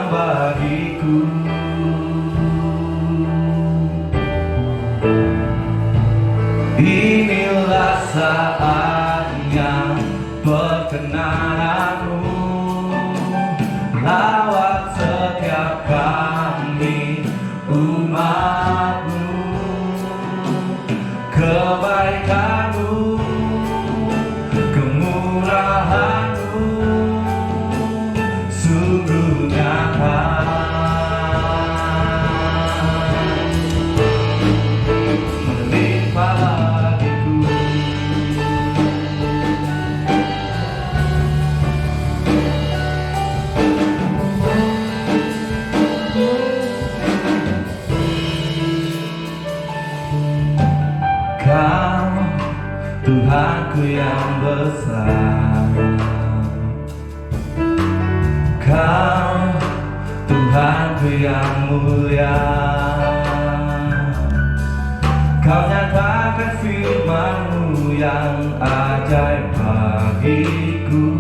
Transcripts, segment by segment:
datang bagiku. Inilah saatnya perkenananmu lewat setiap kami umatmu. Kebaikanmu, kemurahanmu sungguh nyata. Melimpah bagiku. Kau Tuhanku yang besar, Kau Tuhanku yang mulia. Kau nyatakan firman-Mu yang ajaib bagiku.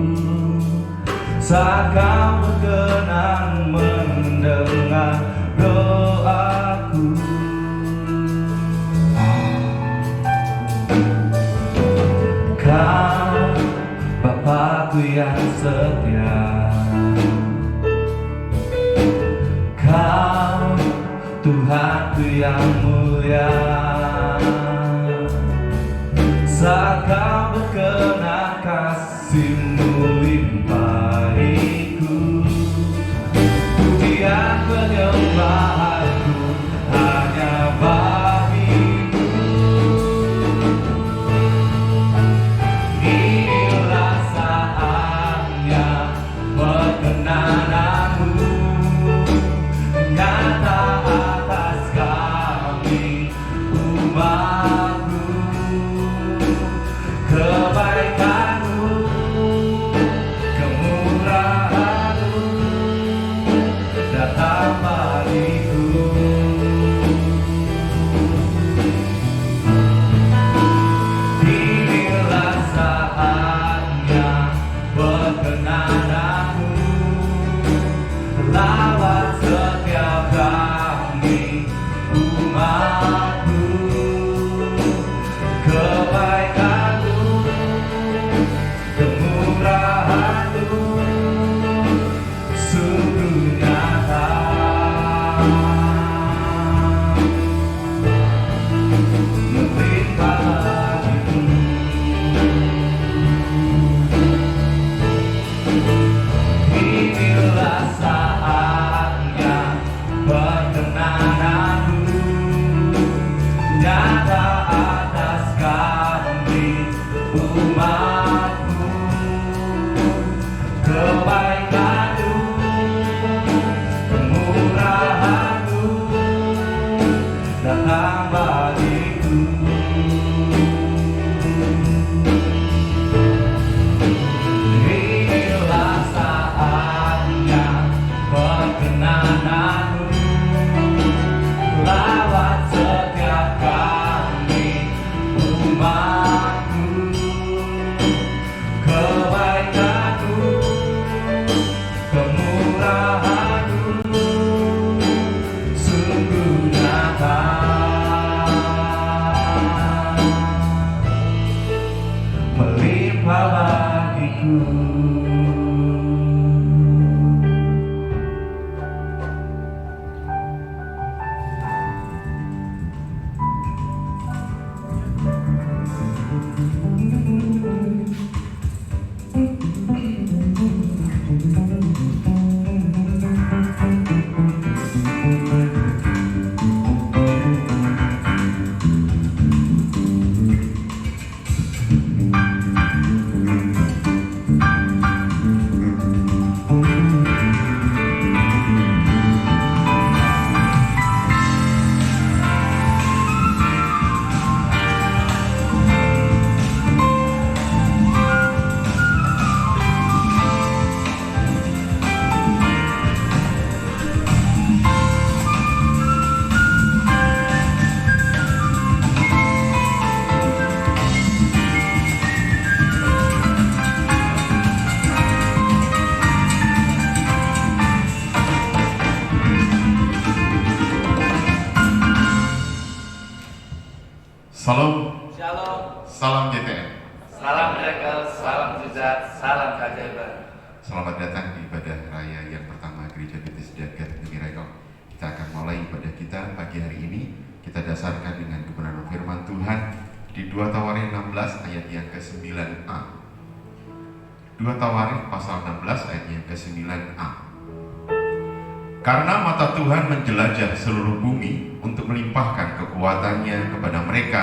Saat Kau berkenan mendengar doaku. Kau Bapakku yang setia, Kau Tuhanku yang mulia. Saat Kau berkenan kasih-Mu limpahiku. Pujian penyembahanku hanya bagimu. Inilah saatnya perkenananmu nyata atas kami umatmu. Kebaikanmu, kemurahanmu datang bagiku. Inilah saatnya perkenananmu lewat setiap kami umatmu. Kebaikanmu, kemurahanmu sungguh nyata. Melimpah bagiku. Inilah saatnya perkenananmu nyata atas kami umatmu. Kebaikanmu, kemurahanmu datang bagiku. Inilah saatnya perkenananmu lewat setiap kami umatmu. Kebaikanmu, kemurahanmu sungguh nyata. Melimpah bagiku. Salam, Shalom, salam GTM. salam miracle, salam mujizat, salam keajaiban. Selamat datang di ibadah raya yang pertama Gereja Baptis Jagat Miracle. Kita akan mulai ibadah kita pagi hari ini. Kita dasarkan dengan kebenaran firman Tuhan di 2 Tawarik 16 ayat yang ke-9a. 2 Tawarik pasal 16 ayat yang ke-9a. Karena mata Tuhan menjelajah seluruh bumi untuk melimpahkan kekuatannya kepada mereka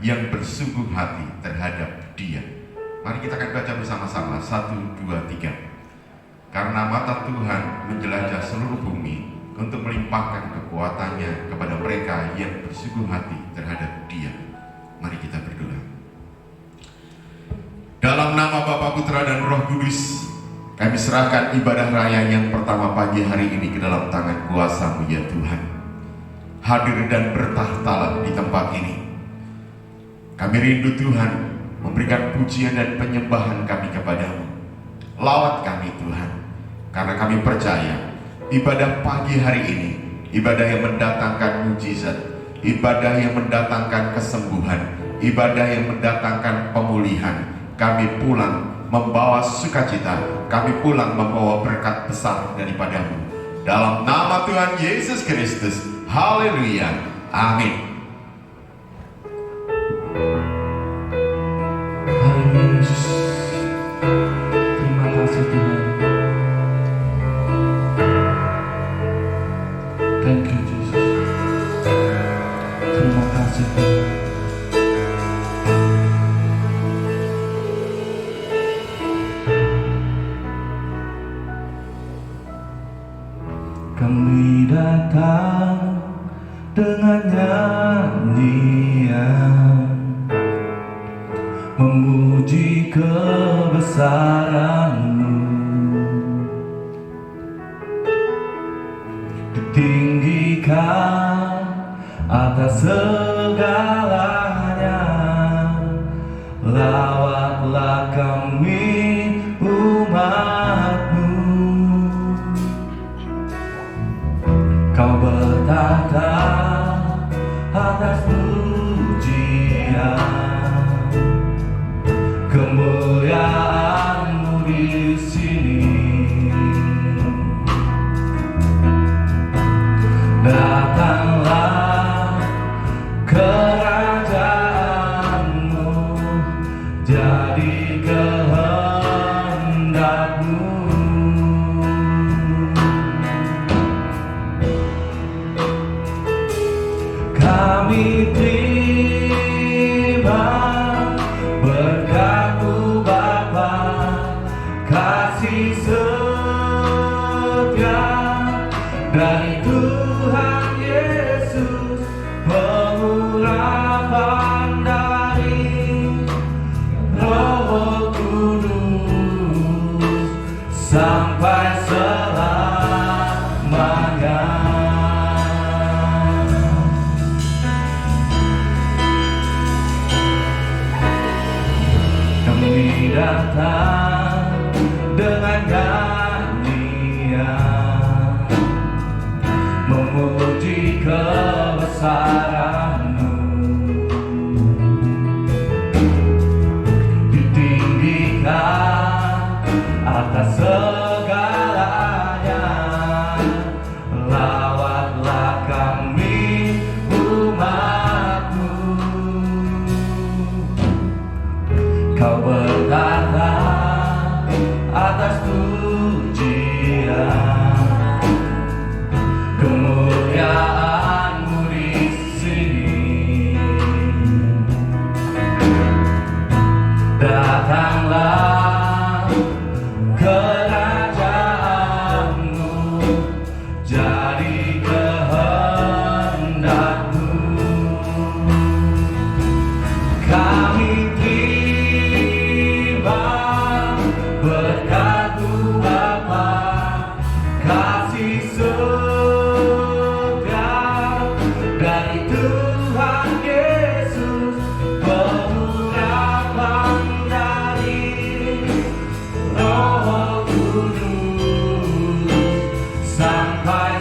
yang bersungguh hati terhadap Dia. Mari kita akan baca bersama-sama 1, 2, 3. Karena mata Tuhan menjelajah seluruh bumi untuk melimpahkan kekuatannya kepada mereka yang bersungguh hati terhadap Dia. Mari kita berdoa. Dalam nama Bapa, Putra, dan Roh Kudus, kami serahkan ibadah raya yang pertama pagi hari ini ke dalam tangan kuasa-Mu ya Tuhan. Hadir dan bertahtalah di tempat ini. Kami rindu Tuhan memberikan pujian dan penyembahan kami kepadamu. Lawat kami Tuhan, karena kami percaya ibadah pagi hari ini, ibadah yang mendatangkan mujizat, ibadah yang mendatangkan kesembuhan, ibadah yang mendatangkan pemulihan. Kami pulang membawa sukacita, kami pulang membawa berkat besar daripadamu. Dalam nama Tuhan Yesus Kristus, haleluya, amin. Haleluya Yesus. Terima kasih Tuhan. Thank you Jesus. Terima kasih Tuhan. Kami datang dengan nyanyian memuji kebesaran-Mu, ditinggikan atas segalanya. Lawatlah kami umat-Mu. Kau bertahta atas pujian, kemuliaan-Mu di sini. Datanglah kerajaan-Mu, jadi kehendak-Mu. Kami terima berkat-Mu Bapa, kasih setia dari Tuhan Yesus, pengurapan dari Roh Kudus sampai selamanya. Kami datang dengan nyanyian memuji kebesaran-Mu, ditinggikan atas segalanya. Lawatlah kami umat-Mu. Kau bertahta atas pujian, kemuliaan-Mu di sini. Datanglah kerajaan-Mu, jadi kehendak-Mu. Kami terima berkat-Mu Bapa, kasih setia dari Tuhan Yesus, pengurapan dari Roh Kudus sampai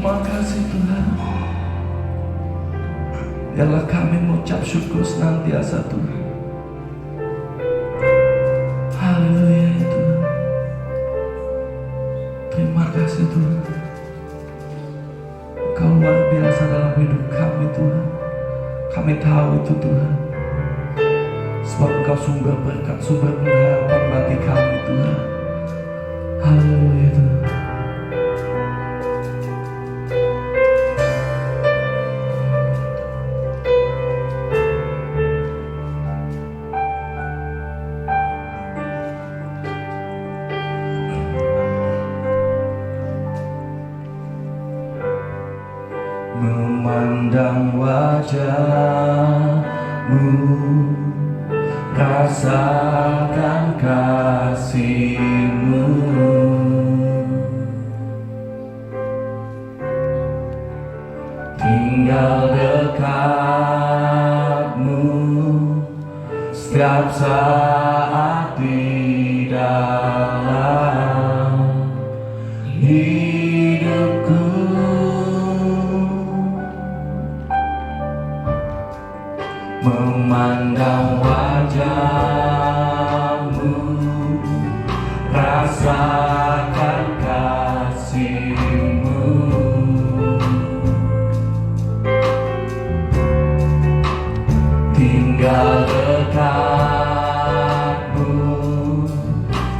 Terima kasih Tuhan. Biarlah kami mengucap syukur senantiasa Tuhan. Haleluya ya Tuhan. Terima kasih Tuhan. Engkau luar biasa dalam hidup kami Tuhan. Kami tahu itu Tuhan. Sebab Engkau sumber berkat, sumber pengharapan bagi kami Tuhan. Haleluya Tuhan. Memandang wajah-Mu, rasakan kasih-Mu, tinggal dekat-Mu setiap saat di dalam hidupku. Memandang wajah-Mu, rasakan kasih-Mu, tinggal dekat-Mu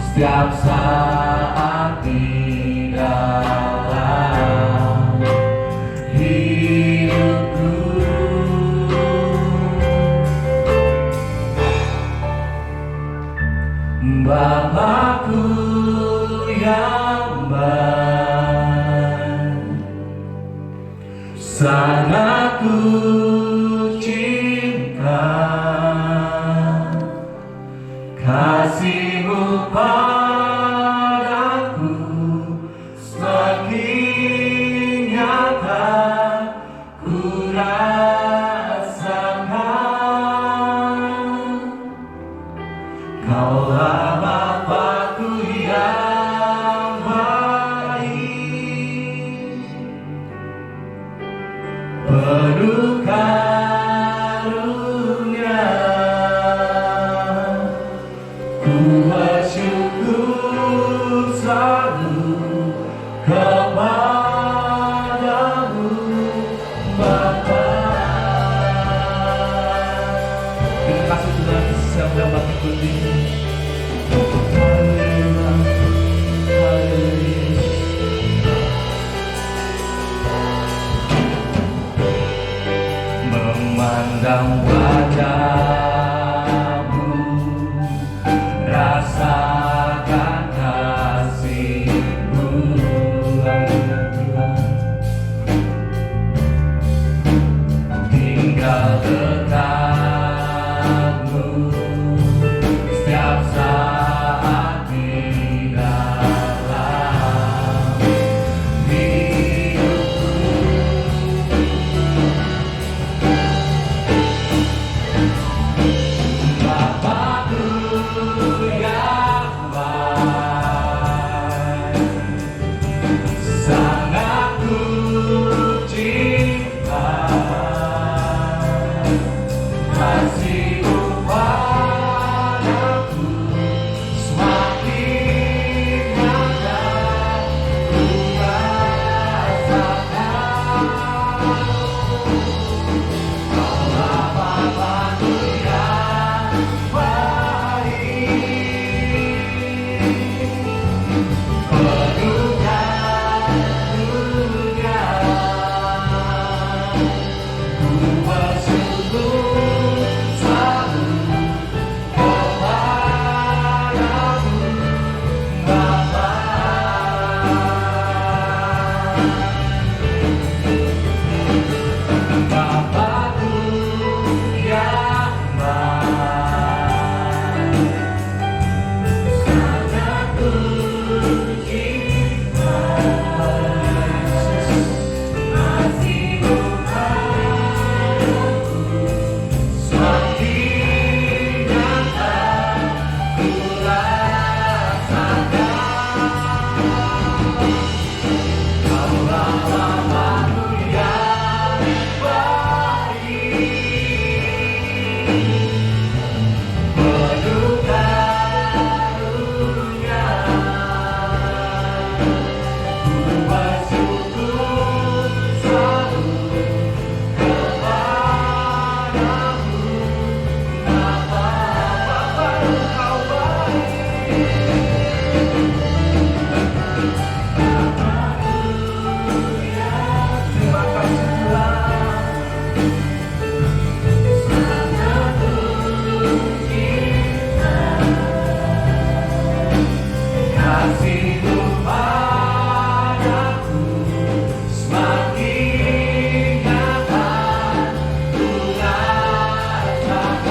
setiap saat di dalam hidupku. Bapakku yang baik, sangat ku cinta, kasih-Mu padaku semakin nyata ku rasakan. Kaulah Bapakku yang baik, penuh kasih-Mu padaku semakin nyata ku rasakan.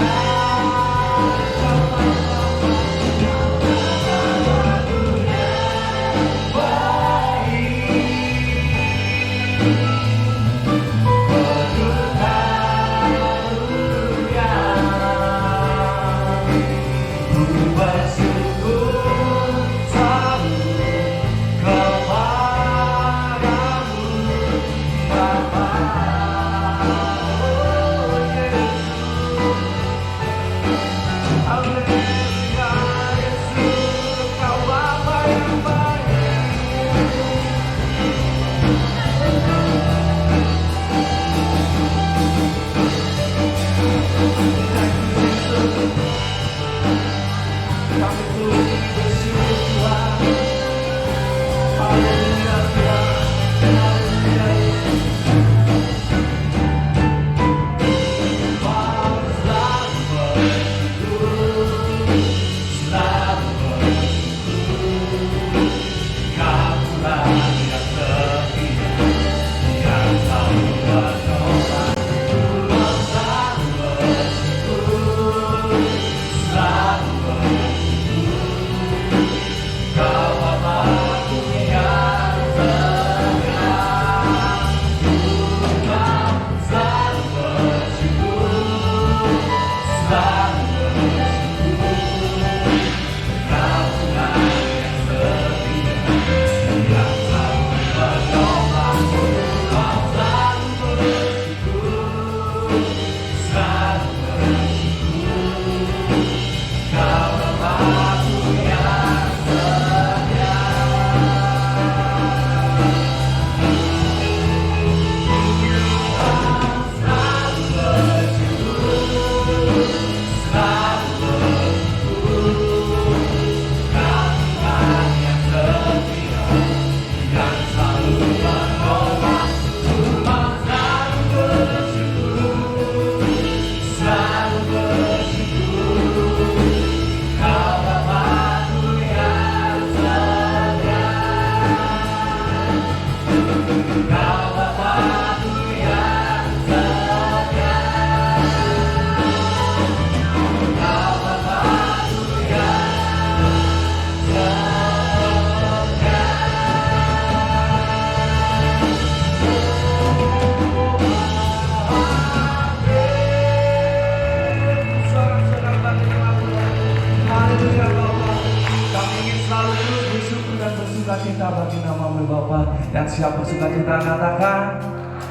Sukacita bagi nama-Mu Bapa. Yang siap bersukacita katakan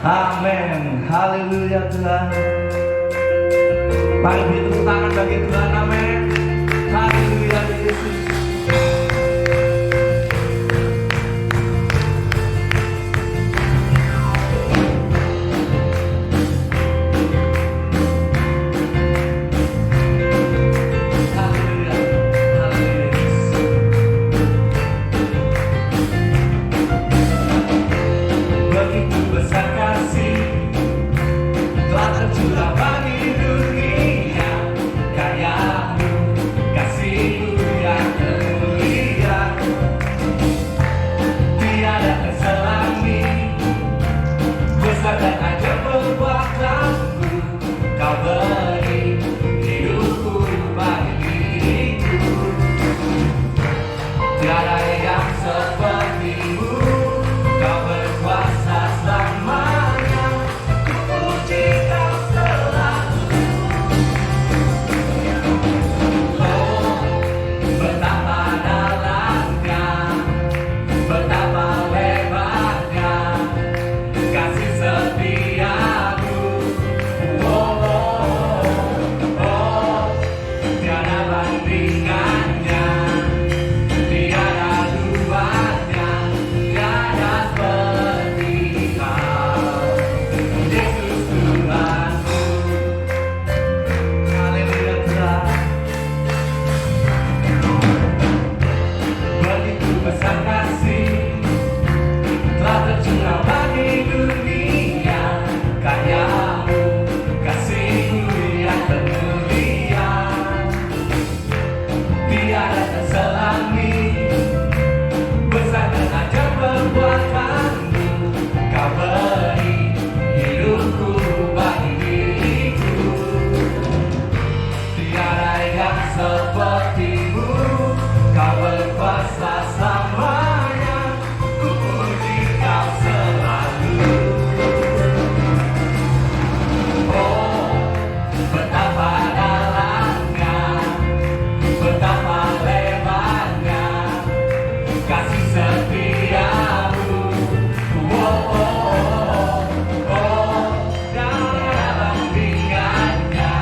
amin. Haleluya Tuhan. Mari beri tangan bagi Tuhan, amin. Haleluya Yesus. Tiada bandingannya, tiada duanya. kasih setiamu. Oh, oh, oh, oh, tiada bandingannya,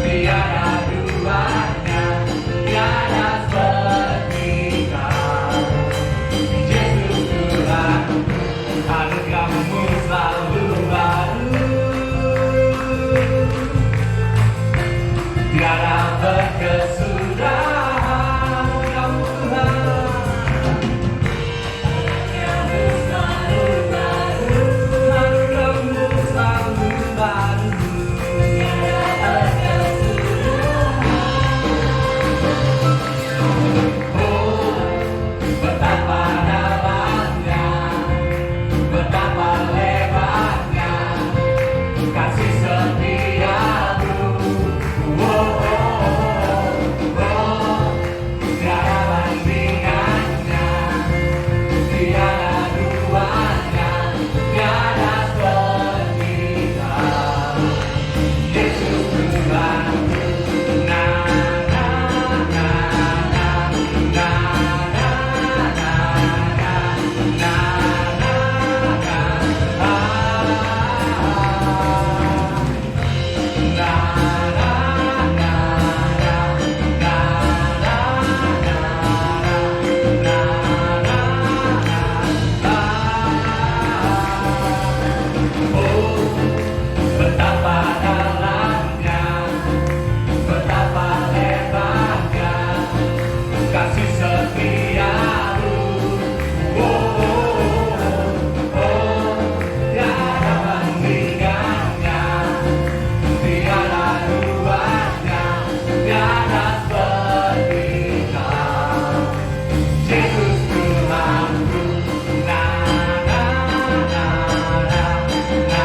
tiada duanya, tiada seperti Kau. Yesus Tuhan, anugerah-Mu selalu baru, tiada berkesudahan. Kau Tuhan, anugerah-Mu selalu baru, anugerah-Mu selalu baru, tiada berkesudahan. Oh, betapa dalamnya, betapa lebarnya kasih setiamu. Oh, oh, oh, oh, tiada bandingannya, tiada duanya, tiada seperti Kau. Yesus Tuhan, na na na na na na na na betapa dalamnya, betapa lebarnya kasih setiamu. Oh, oh, oh, oh, tiada bandingannya, tiada duanya, tiada seperti Kau. Yesus Tuhanku, na na na na na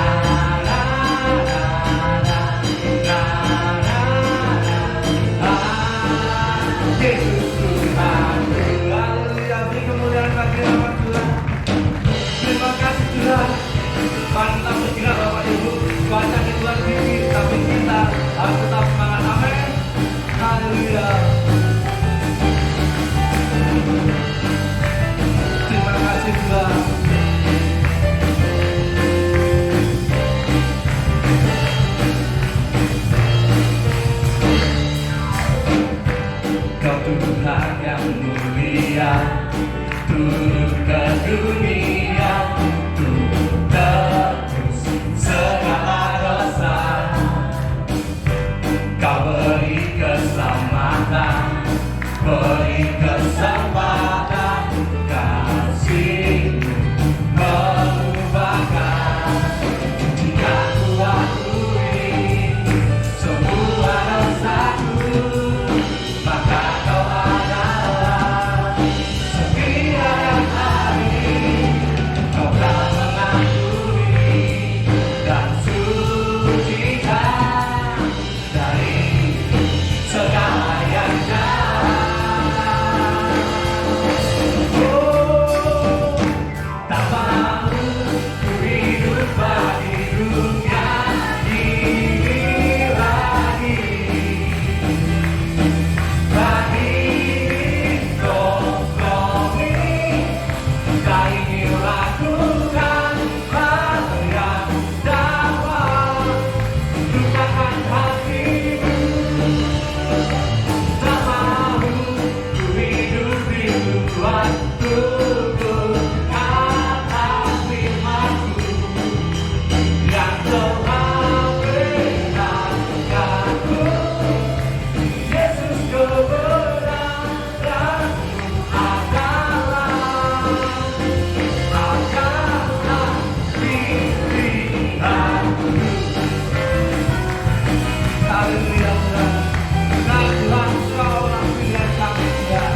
na Yesus Tuhanku. Haleluya, beri kemuliaan bagi nama Tuhan. Terima kasih Tuhan. Mantap bergerak Bapak Ibu. Cuaca di luar dingin, tapi kita harus tetap semangat. Amin. Haleluya. Terima kasih Tuhan. Kau Tuhan yang mulia, turun ke dunia untuk tebus segala dosa. Kau beri keselamatan, beri kesempatan, kasih-Mu mengubahkan. Jika ku akui semua dosaku, maka Kau adalah setia dan adil. Kau telah mengampuni dan sucikan dari segala yang jahat. Oh, tak mau ku hidup bagi dunia ini lagi. Bagi kompromi, tak ingin lakukan hal yang dapat lupakan hatimu. Tak mau ku hidup di luar tubuh atas firman-Mu yang telah berikanku. Yesus, kebenaran-Mu adalah pilihanku. Haleluya Tuhan. Nah Tuhan, Kau lah pilihan kami Tuhan.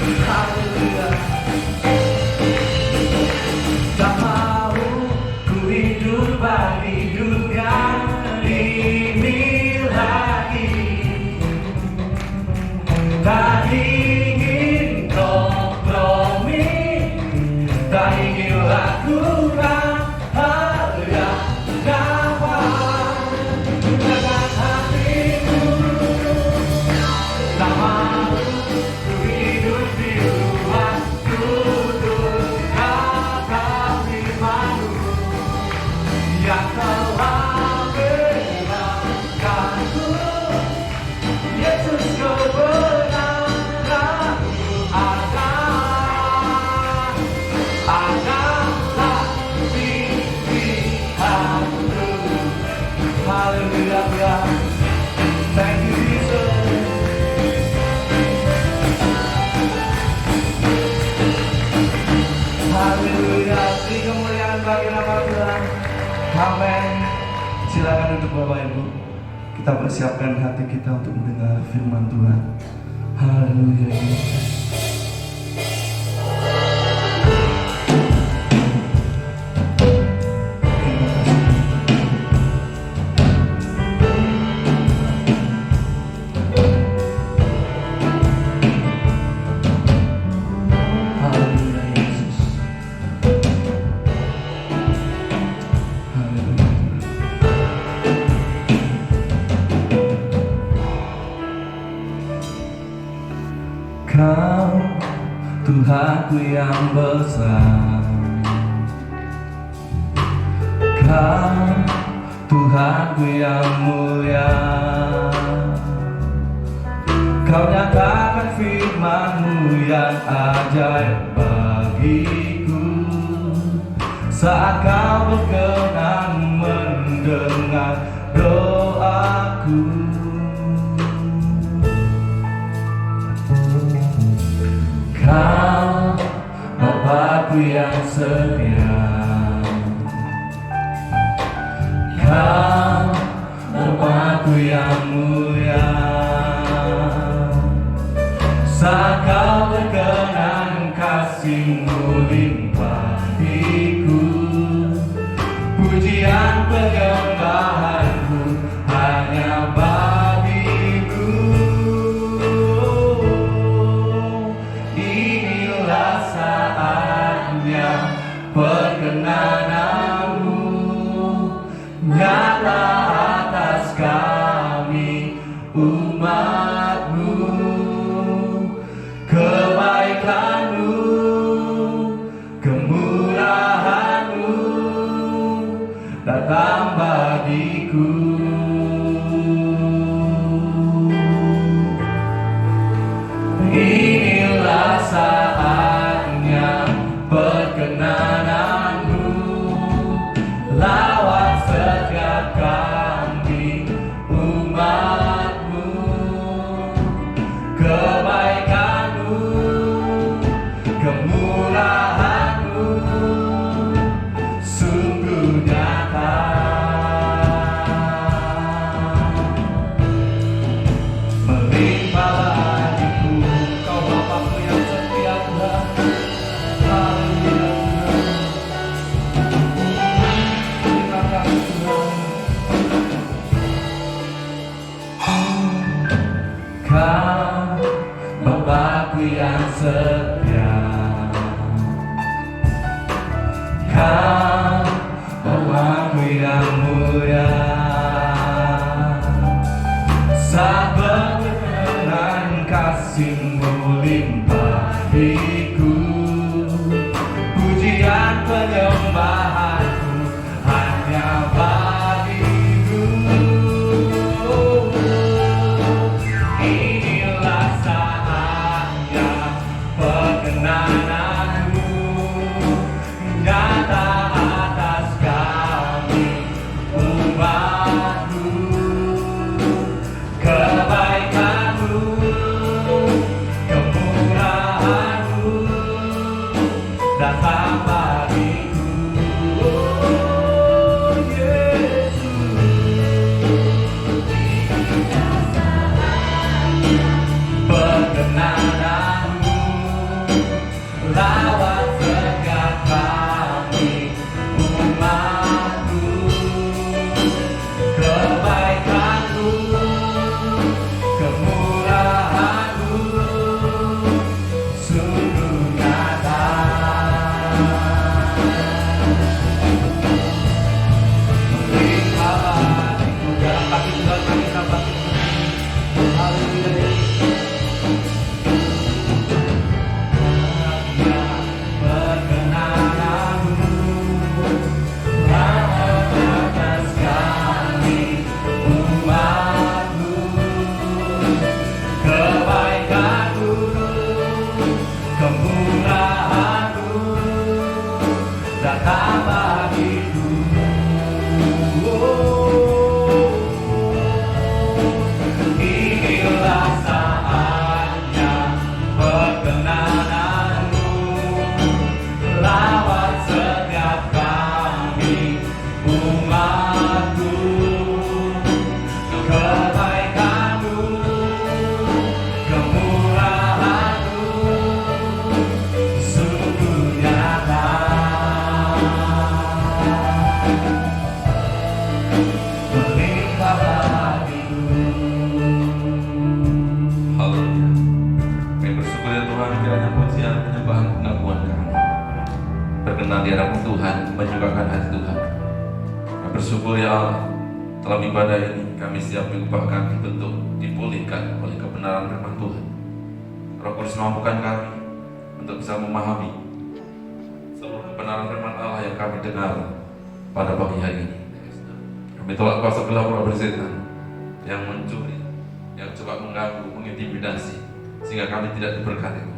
Haleluya. Tak mau ku hidup bagi dunia ini lagi. Tak ingin kompromi, tak ingin lakukan hal yang dapat gunakan hatimu. Tak mau ku hidup di luar tutur kata firman-Mu yang telah menyenangkanku. Yesus, kebenaran-Mu adalah pilihanku. Haleluya. Thank you, Jesus. Haleluya. Beri kemuliaan bagi nama Tuhan. Amin. Silakan untuk Bapak Ibu, kita persiapkan hati kita untuk mendengar firman Tuhan. Haleluya. Haleluya Yesus. Haleluya. Kau Tuhanku yang besar, Kau Tuhanku yang mulia. Kau nyatakan firman-Mu yang ajaib bagiku, saat Kau berkenan mendengar doaku. Kau Bapakku yang setia, Kau Bapakku yang mulia. Saat Kau berkenan kasih-Mu limpahiku, pujian penyembahanku hanya bagimu. Inilah saatnya perkenanan-Mu nyata atas kami umat-Mu. Kebaikan-Mu, kemurahan-Mu datang bagiku. Inilah saatnya perkenanan-Mu lawat setiap kami umat-Mu. Kebaikan-Mu, kemurahan-Mu sungguh nyata. Melimpah bagiku, Kau Bapakku yang setia Tuhan. Haleluya Tuhan. Terima kasih Tuhan. Kau Bapakku yang setia, Kau Bapakku yang mulia. Saat berkenan kasih-Mu limpahiku, pujian penyembahanku hanya bagimu. Inilah saatnya perkenanan-Mu nyata atas kami umat-Mu. Kebaikan-Mu, kemurahan-Mu datang bagiku. Oh Yesus, perkenanan-Mu lawat setiap kami umatmu. Kebaikanmu, kemurahanmu sungguh nyata. Melimpah hatiku dalam kaki Tuhan kami sembah. Haleluya. Berkenan di hadapan Tuhan, menyukakan hati Tuhan. Kami bersyukur ya Allah, dalam ibadah ini kami siap diubahkan, dibentuk, dipulihkan oleh kebenaran firman Tuhan. Roh Kudus mampukan kami untuk bisa memahami seluruh kebenaran firman Allah yang kami dengar pada pagi hari ini. Kami tolak kuasa gelap roh bersetan yang mencuri, yang coba mengganggu, mengintimidasi, sehingga kami tidak diberkati Tuhan.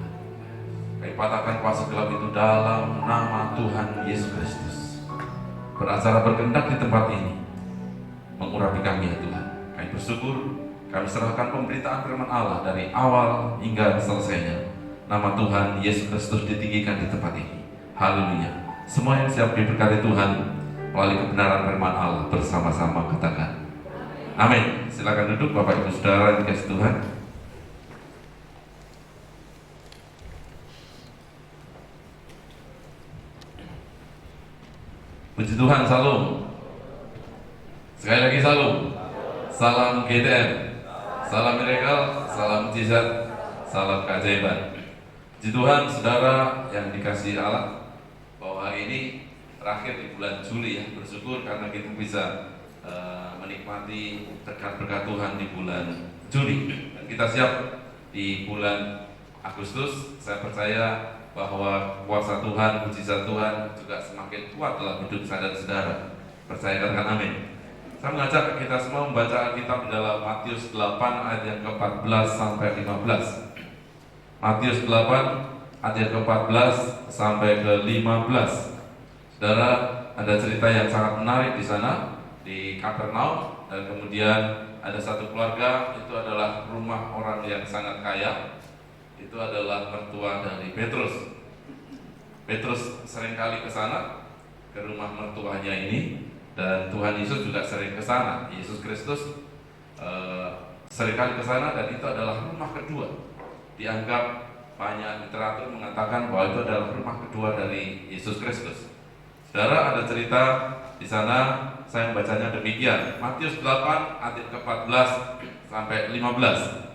Kami patahkan kuasa gelap itu dalam nama Tuhan Yesus Kristus. Beracara berkehendak di tempat ini, mengurapi kami ya Tuhan. Kami bersyukur, kami serahkan pemberitaan firman Allah dari awal hingga selesainya. Nama Tuhan Yesus Kristus ditinggikan di tempat ini. Haleluya. Semua yang siap diberkati Tuhan melalui kebenaran firman Allah bersama-sama katakan amin. Silakan duduk Bapak Ibu Saudara yang dikasihi Tuhan. Puji Tuhan, salam. Sekali lagi salam. Salam GTM, salam miracle, salam mujizat, salam keajaiban. Puji Tuhan, saudara yang dikasihi Allah, bahwa hari ini terakhir di bulan Juli ya, bersyukur karena kita bisa menikmati berkat-berkat Tuhan di bulan Juli. Dan kita siap di bulan Agustus. Saya percaya bahwa kuasa Tuhan, mujizat Tuhan juga semakin kuat dalam hidup saya dan saudara. Percaya katakan amin. Saya mengajak kita semua membaca Alkitab di dalam Matius 8 ayat yang ke-14 sampai 15. Matius 8 ayat yang ke-14 sampai ke-15. Saudara, ada cerita yang sangat menarik di sana di Kapernaum, dan kemudian ada satu keluarga, itu adalah rumah orang yang sangat kaya. Itu adalah mertua dari Petrus. Petrus seringkali ke sana, ke rumah mertuanya ini, dan Tuhan Yesus juga sering ke sana. Yesus Kristus seringkali ke sana, dan itu adalah rumah kedua. Dianggap banyak literatur mengatakan bahwa itu adalah rumah kedua dari Yesus Kristus. Saudara, ada cerita di sana, saya membacanya demikian. Matius 8 ayat ke-14 sampai 15.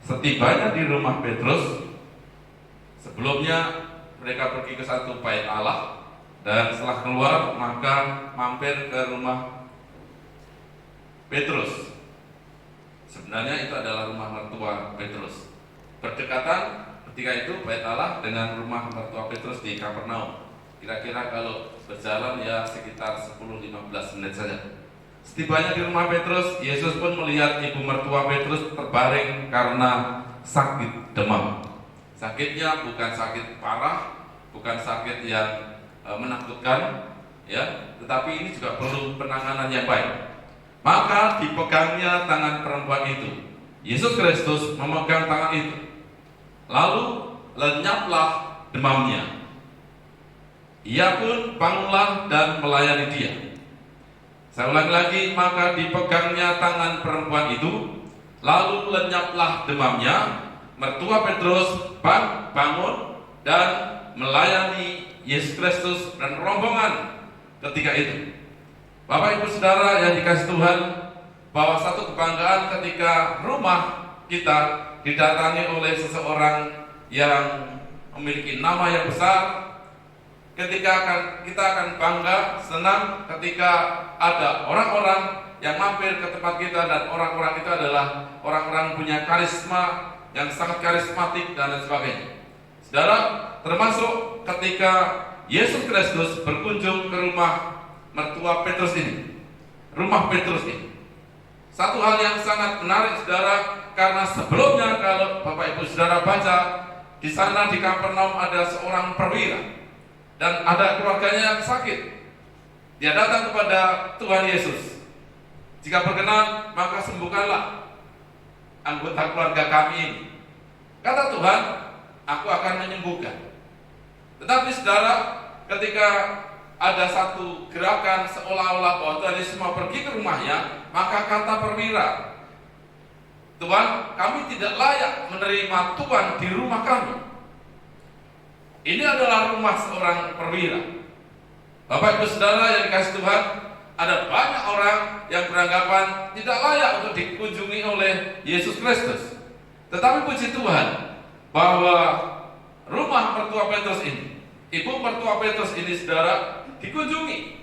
Setibanya di rumah Petrus, sebelumnya mereka pergi ke satu bait Allah, dan setelah keluar maka mampir ke rumah Petrus. Sebenarnya itu adalah rumah mertua Petrus. Berdekatan ketika itu bait Allah dengan rumah mertua Petrus di Kapernaum. Kira-kira kalau berjalan ya sekitar 10-15 menit saja. Setibanya di rumah Petrus, Yesus pun melihat ibu mertua Petrus terbaring karena sakit demam. Sakitnya bukan sakit parah, bukan sakit yang menakutkan, ya, tetapi ini juga perlu penanganan yang baik. Maka dipegangnya tangan perempuan itu. Yesus Kristus memegang tangan itu. Lalu lenyaplah demamnya. Ia pun bangunlah dan melayani dia. Saya ulangi lagi, maka dipegangnya tangan perempuan itu, lalu lenyaplah demamnya. Mertua Petrus bangun dan melayani Yesus Kristus dan rombongan ketika itu. Bapak Ibu Saudara yang dikasihi Tuhan, bahwa satu kebanggaan ketika rumah kita didatangi oleh seseorang yang memiliki nama yang besar. Ketika kita akan bangga, senang ketika ada orang-orang yang mampir ke tempat kita, dan orang-orang itu adalah orang-orang punya karisma yang sangat karismatik dan lain sebagainya. Saudara, termasuk ketika Yesus Kristus berkunjung ke rumah mertua Petrus ini, rumah Petrus ini. Satu hal yang sangat menarik, saudara, karena sebelumnya kalau Bapak Ibu Saudara baca, di sana di Kapernaum ada seorang perwira dan ada keluarganya yang sakit. Dia datang kepada Tuhan Yesus. Jika berkenan, maka sembuhkanlah anggota keluarga kami ini. Kata Tuhan, aku akan menyembuhkan. Tetapi saudara, ketika ada satu gerakan seolah-olah bahwa Tuhan Yesus mau pergi ke rumahnya, maka kata perwira, Tuhan, kami tidak layak menerima Tuhan di rumah kami. Ini adalah rumah seorang perwira. Bapak Ibu Saudara yang dikasihi Tuhan, ada banyak orang yang beranggapan tidak layak untuk dikunjungi oleh Yesus Kristus. Tetapi puji Tuhan bahwa rumah mertua Petrus ini, ibu mertua Petrus ini, saudara, dikunjungi.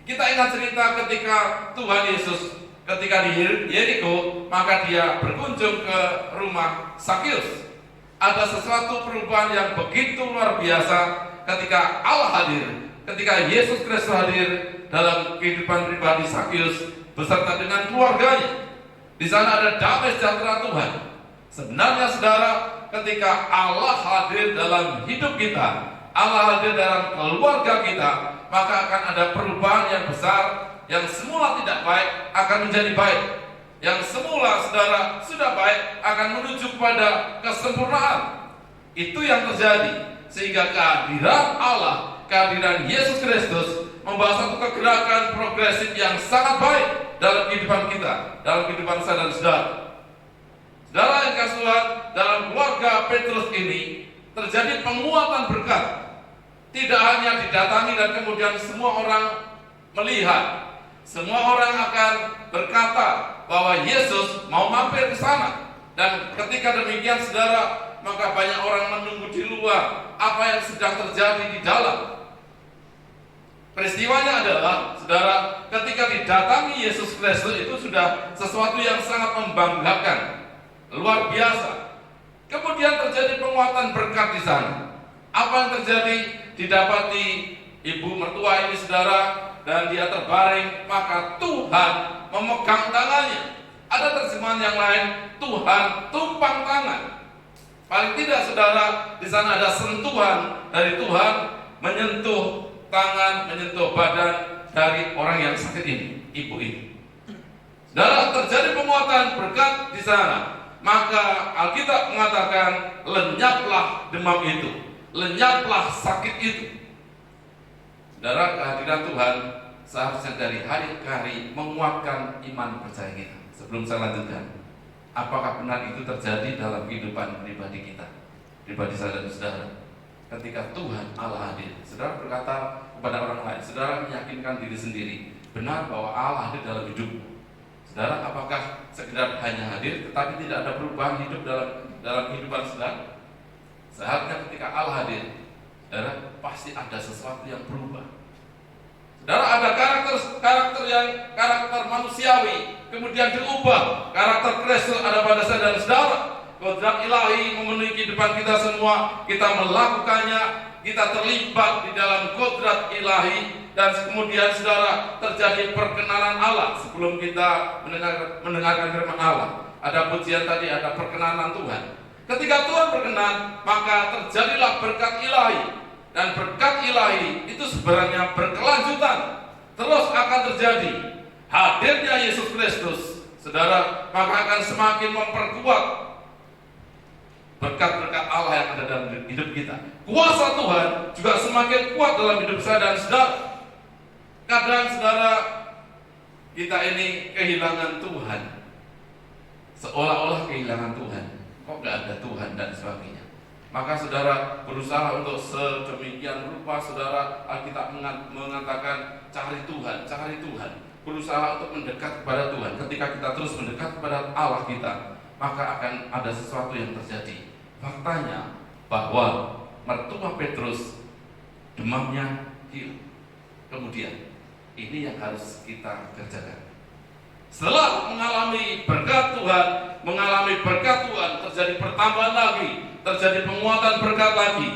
Kita ingat cerita ketika Tuhan Yesus ketika di Yeriko, maka dia berkunjung ke rumah Sakius. Ada sesuatu perubahan yang begitu luar biasa ketika Allah hadir, ketika Yesus Kristus hadir dalam kehidupan pribadi Sakius beserta dengan keluarganya. Di sana ada damai sejahtera Tuhan. Sebenarnya saudara, ketika Allah hadir dalam hidup kita, Allah hadir dalam keluarga kita, maka akan ada perubahan yang besar. Yang semula tidak baik akan menjadi baik. Yang semula saudara sudah baik akan menuju kepada kesempurnaan. Itu yang terjadi. Sehingga kehadiran Allah, kehadiran Yesus Kristus membawa satu kegerakan progresif yang sangat baik dalam kehidupan kita, dalam kehidupan saya dan saudara. Saudara yang kasih Tuhan, dalam keluarga Petrus ini terjadi penguatan berkat. Tidak hanya didatangi dan kemudian semua orang melihat. Semua orang akan berkata bahwa Yesus mau mampir ke sana. Dan ketika demikian saudara, maka banyak orang menunggu di luar apa yang sedang terjadi di dalam. Peristiwanya adalah, saudara, ketika didatangi Yesus Kristus itu sudah sesuatu yang sangat membanggakan, luar biasa. Kemudian terjadi penguatan berkat di sana. Apa yang terjadi? Didapati ibu mertua ini, saudara, dan dia terbaring, maka Tuhan memegang tangannya. Ada terjemahan yang lain, Tuhan tumpang tangan. Paling tidak saudara, di sana ada sentuhan dari Tuhan menyentuh tangan, menyentuh badan dari orang yang sakit ini, ibu ini. Saudara, terjadi penguatan berkat di sana. Maka Alkitab mengatakan, lenyaplah demam itu, lenyaplah sakit itu. Saudara, kehadiran Tuhan seharusnya dari hari ke hari menguatkan iman percaya kita. Sebelum saya lanjutkan, apakah benar itu terjadi dalam kehidupan pribadi kita, pribadi saya dan saudara? Ketika Tuhan Allah hadir, saudara berkata kepada orang lain, saudara meyakinkan diri sendiri, benar bahwa Allah hadir dalam hidupmu. Saudara, apakah sekedar hanya hadir tetapi tidak ada perubahan hidup dalam kehidupan saudara? Seharusnya ketika Allah hadir, saudara, pasti ada sesuatu yang berubah. Saudara, ada karakter yang karakter manusiawi, kemudian diubah. Karakter Kristus ada pada saya dan saudara. Kodrat ilahi memenuhi kehidupan kita semua. Kita melakukannya, kita terlibat di dalam kodrat ilahi, dan kemudian saudara terjadi perkenanan Allah. Sebelum kita mendengarkan firman Allah, ada pujian tadi, ada perkenanan Tuhan. Ketika Tuhan berkenan, maka terjadilah berkat ilahi. Dan berkat ilahi itu sebenarnya berkelanjutan, terus akan terjadi. Hadirnya Yesus Kristus, saudara, maka akan semakin memperkuat berkat-berkat Allah yang ada dalam hidup kita. Kuasa Tuhan juga semakin kuat dalam hidup saya dan saudara. Kadang saudara, kita ini kehilangan Tuhan, seolah-olah kehilangan Tuhan. Kok gak ada Tuhan dan sebagainya. Maka saudara berusaha untuk sedemikian rupa, saudara, Alkitab mengatakan cari Tuhan, cari Tuhan. Berusaha untuk mendekat kepada Tuhan. Ketika kita terus mendekat kepada Allah kita, maka akan ada sesuatu yang terjadi. Faktanya bahwa mertua Petrus demamnya hilang. Kemudian ini yang harus kita kerjakan. Setelah mengalami berkat Tuhan, terjadi pertambahan lagi, terjadi penguatan berkat lagi.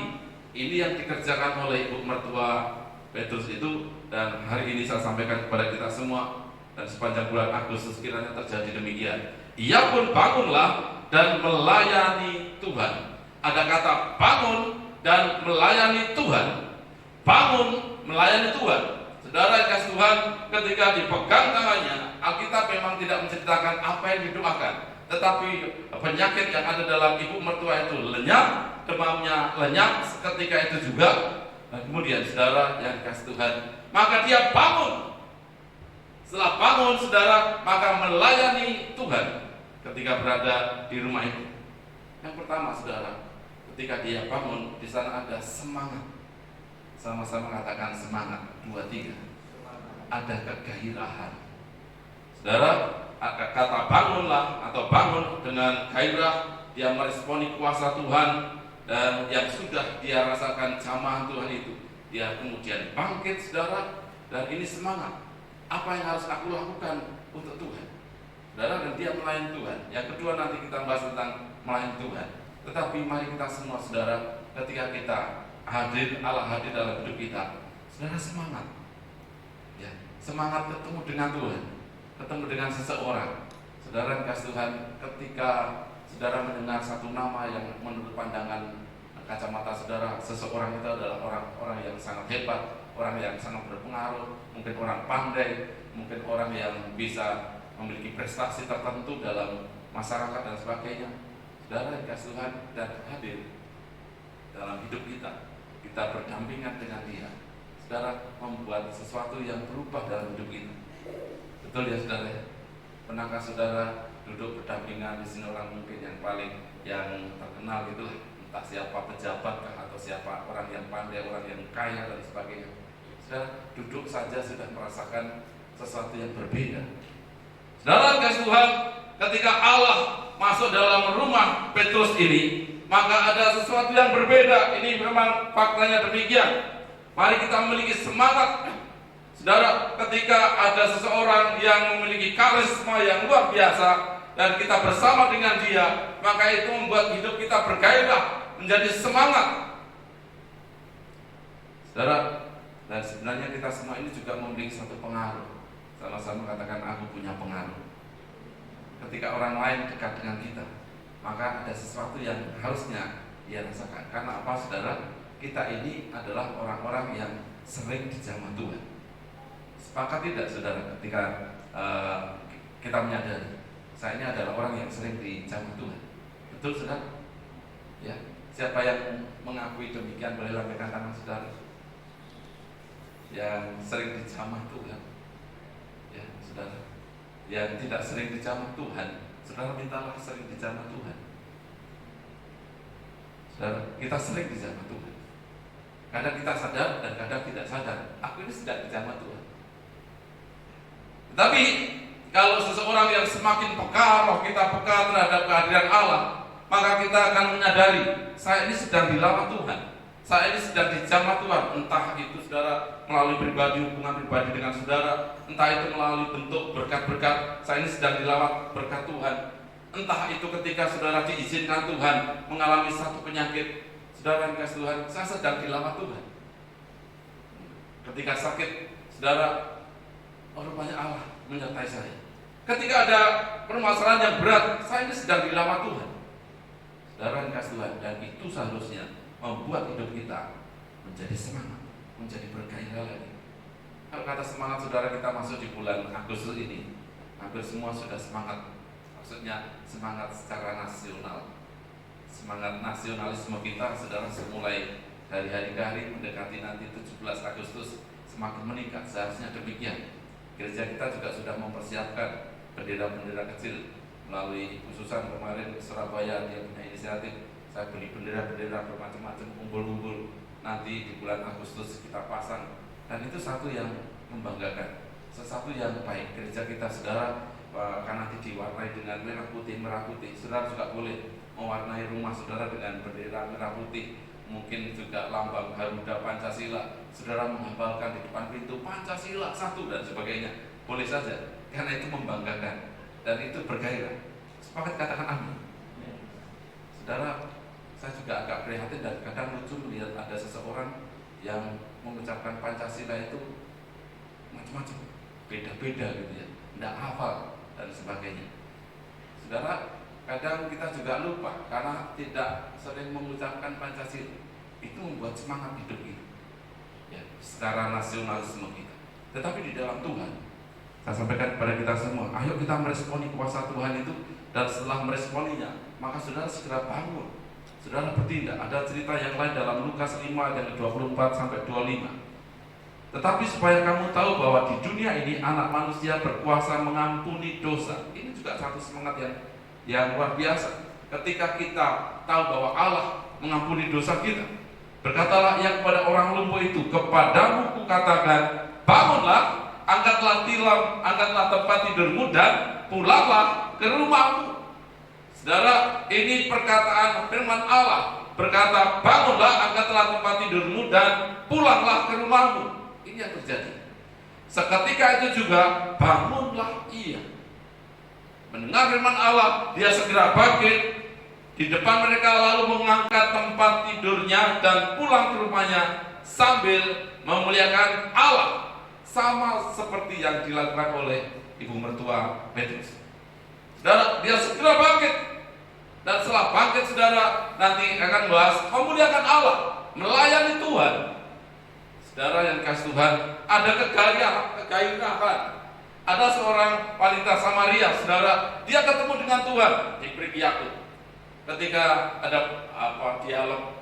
Ini yang dikerjakan oleh ibu mertua Petrus itu, dan hari ini saya sampaikan kepada kita semua, dan sepanjang bulan Agustus kiranya terjadi demikian. Ia pun bangunlah dan melayani Tuhan. Ada kata bangun dan melayani Tuhan. Bangun melayani Tuhan. Saudara yang kasih Tuhan, ketika dipegang tangannya, Alkitab memang tidak menceritakan apa yang didoakan, tetapi penyakit yang ada dalam ibu mertua itu lenyap, demamnya lenyap seketika itu juga. Dan kemudian saudara yang kasih Tuhan, maka dia bangun. Setelah bangun saudara, maka melayani Tuhan ketika berada di rumah itu. Yang pertama saudara, ketika dia bangun, di sana ada semangat. Sama-sama katakan semangat. 2, 3. Ada kegairahan. Saudara, kata bangunlah atau bangun dengan gairah, dia meresponi kuasa Tuhan dan yang sudah dia rasakan jamahan Tuhan itu. Dia kemudian bangkit saudara, dan ini semangat. Apa yang harus aku lakukan untuk Tuhan? Saudara, dan dia melayani Tuhan. Yang kedua nanti kita bahas tentang melayani Tuhan. Tetapi mari kita semua saudara, ketika kita hadir, Allah hadir dalam hidup kita, saudara semangat, ya, semangat ketemu dengan Tuhan, ketemu dengan seseorang. Saudara kasih Tuhan, ketika saudara mendengar satu nama yang menurut pandangan kacamata saudara, seseorang itu adalah orang yang sangat hebat, orang yang sangat berpengaruh, mungkin orang pandai, mungkin orang yang bisa memiliki prestasi tertentu dalam masyarakat dan sebagainya. Saudara kasih Tuhan, dan hadir dalam hidup kita, kita berdampingan dengan dia. Saudara membuat sesuatu yang berubah dalam hidup kita. Betul ya saudara? Pernahkah saudara duduk berdampingan di sini orang mungkin yang paling yang terkenal gitulah, entah siapa pejabat kah atau siapa orang yang pandai, orang yang kaya dan sebagainya. Saudara duduk saja sudah merasakan sesuatu yang berbeda. Saudara kasih Tuhan, ketika Allah masuk dalam rumah Petrus ini, maka ada sesuatu yang berbeda. Ini memang faktanya demikian. Mari kita memiliki semangat. Saudara, ketika ada seseorang yang memiliki karisma yang luar biasa dan kita bersama dengan dia, maka itu membuat hidup kita bergairah, menjadi semangat. Saudara, dan sebenarnya kita semua ini juga memiliki satu pengaruh. Sama-sama katakan, aku punya pengaruh. Ketika orang lain dekat dengan kita, maka ada sesuatu yang harusnya ia rasakan. Karena apa saudara? Kita ini adalah orang-orang yang sering dijamah Tuhan. Sepakat tidak saudara ketika kita menyadari saya ini adalah orang yang sering dijamah Tuhan? Betul saudara? Ya. Siapa yang mengakui demikian boleh lambaikan tangan saudara? Yang sering dijamah Tuhan, ya saudara. Yang tidak sering dijamah Tuhan, saudara mintalah sering dijamah Tuhan. Saudara, kita sering dijamah Tuhan. Kadang kita sadar dan kadang tidak sadar, aku ini sedang dijamah Tuhan. Tetapi kalau seseorang yang semakin peka, roh kita peka terhadap kehadiran Allah, maka kita akan menyadari, saya ini sedang dilawat Tuhan, saya ini sedang dijamah Tuhan. Entah itu saudara melalui pribadi, hubungan pribadi dengan saudara, entah itu melalui bentuk berkat-berkat, saya ini sedang dilawat berkat Tuhan. Entah itu ketika saudara diizinkan Tuhan mengalami satu penyakit, saudara yang kasih Tuhan, saya sedang dilawat Tuhan. Ketika sakit, saudara, rupanya Allah menyertai saya. Ketika ada permasalahan yang berat, saya ini sedang dilawat Tuhan. Saudara yang kasih Tuhan, dan itu seharusnya membuat hidup kita menjadi semangat, menjadi bergairah lagi. Kalau kata semangat saudara, kita masuk di bulan Agustus ini, hampir semua sudah semangat. Maksudnya semangat secara nasional. Semangat nasionalisme kita saudara semulai dari hari ke hari mendekati nanti 17 Agustus semakin meningkat. Seharusnya demikian. Gereja kita juga sudah mempersiapkan bendera-bendera kecil melalui khususan kemarin Surabaya dia punya inisiatif saya beli bendera-bendera bermacam-macam, kumpul-kumpul, nanti di bulan Agustus kita pasang. Dan itu satu yang membanggakan, sesuatu yang baik. Gereja kita saudara karena nanti diwarnai dengan merah putih. Saudara juga boleh mewarnai rumah saudara dengan bendera merah putih. Mungkin juga lambang Garuda Pancasila. Saudara menghafalkan di depan pintu Pancasila 1 dan sebagainya. Boleh saja, karena itu membanggakan dan itu bergairah. Sepakat katakan amin. Saudara, saya juga agak prihatin dan kadang lucu melihat ada seseorang yang mengucapkan Pancasila itu macam-macam, beda-beda gitu ya, tidak hafal dan sebagainya. Saudara, kadang kita juga lupa karena tidak sering mengucapkan Pancasila. Itu membuat semangat hidup kita, ya, secara nasionalisme kita. Tetapi di dalam Tuhan, saya sampaikan kepada kita semua, ayo kita meresponi kuasa Tuhan itu, dan setelah meresponinya, maka saudara segera bangun, saudara bertindak. Ada cerita yang lain dalam Lukas 5 ayat 24 sampai 25. Tetapi supaya kamu tahu bahwa di dunia ini anak manusia berkuasa mengampuni dosa. Ini juga satu semangat yang luar biasa. Ketika kita tahu bahwa Allah mengampuni dosa kita, berkatalah ia kepada orang lumpuh itu, kepadamu kukatakan, bangunlah, angkatlah tilam, angkatlah tempat tidurmu dan pulanglah ke rumahmu. Saudara, ini perkataan firman Allah berkata, bangunlah, angkatlah tempat tidurmu dan pulanglah ke rumahmu. Ini yang terjadi. Seketika itu juga bangunlah ia. Mendengar firman Allah, dia segera bangkit di depan mereka, lalu mengangkat tempat tidurnya dan pulang ke rumahnya sambil memuliakan Allah, sama seperti yang dilakukan oleh ibu mertua Petrus. Saudara, dia segera bangkit, dan setelah bangkit saudara nanti akan bahas memuliakan Allah, melayani Tuhan. Saudara yang kasih Tuhan, ada kegairahan. Ada seorang wanita Samaria, saudara, dia ketemu dengan Tuhan di Perigi Yakub. Ketika ada dialog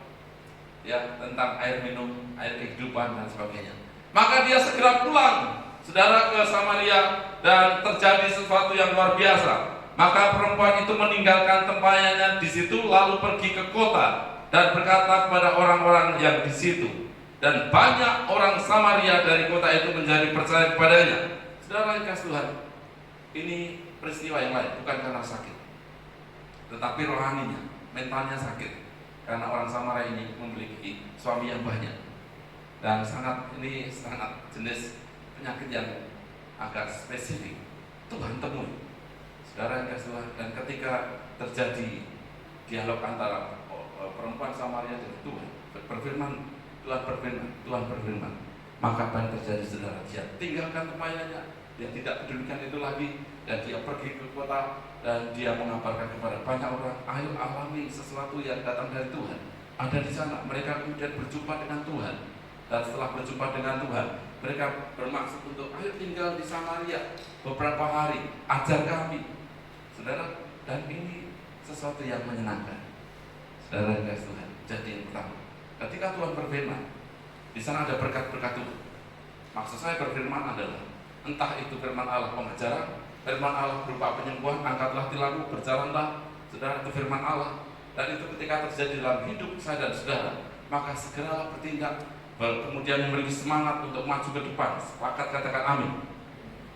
ya tentang air minum, air kehidupan dan sebagainya, maka dia segera pulang, saudara, ke Samaria, dan terjadi sesuatu yang luar biasa. Maka perempuan itu meninggalkan tempayannya di situ, lalu pergi ke kota dan berkata kepada orang-orang yang di situ. Dan banyak orang Samaria dari kota itu menjadi percaya kepadanya. Saudara yang kasih Tuhan, ini peristiwa yang lain, bukan karena sakit, tetapi rohaninya, mentalnya sakit. Karena orang Samaria ini memiliki suami yang banyak, dan ini sangat jenis penyakit yang agak spesifik. Tuhan temui, saudara yang kasih Tuhan. Dan ketika terjadi dialog antara perempuan Samaria dengan Tuhan, Tuhan berfirman, maka apa yang terjadi saudara? Dia tinggalkan tempayannya, dia tidak pedulikan itu lagi, dan dia pergi ke kota, dan dia mengabarkan kepada banyak orang, ayo alami sesuatu yang datang dari Tuhan. Ada di sana. Mereka kemudian berjumpa dengan Tuhan, dan setelah berjumpa dengan Tuhan, mereka bermaksud untuk ayo tinggal di Samaria beberapa hari, ajar kami, saudara. Dan ini sesuatu yang menyenangkan, saudara yang kasih Tuhan. Jadi yang pertama, ketika Tuhan berfirman, di sana ada berkat-berkat Tuhan. Maksud saya berfirman adalah entah itu firman Allah pengajaran, firman Allah berupa penyembuhan, angkatlah tilammu, berjalanlah, saudara, itu firman Allah. Dan itu ketika terjadi dalam hidup saya dan saudara, maka segeralah bertindak, kemudian memiliki semangat untuk maju ke depan. Sepakat katakan amin.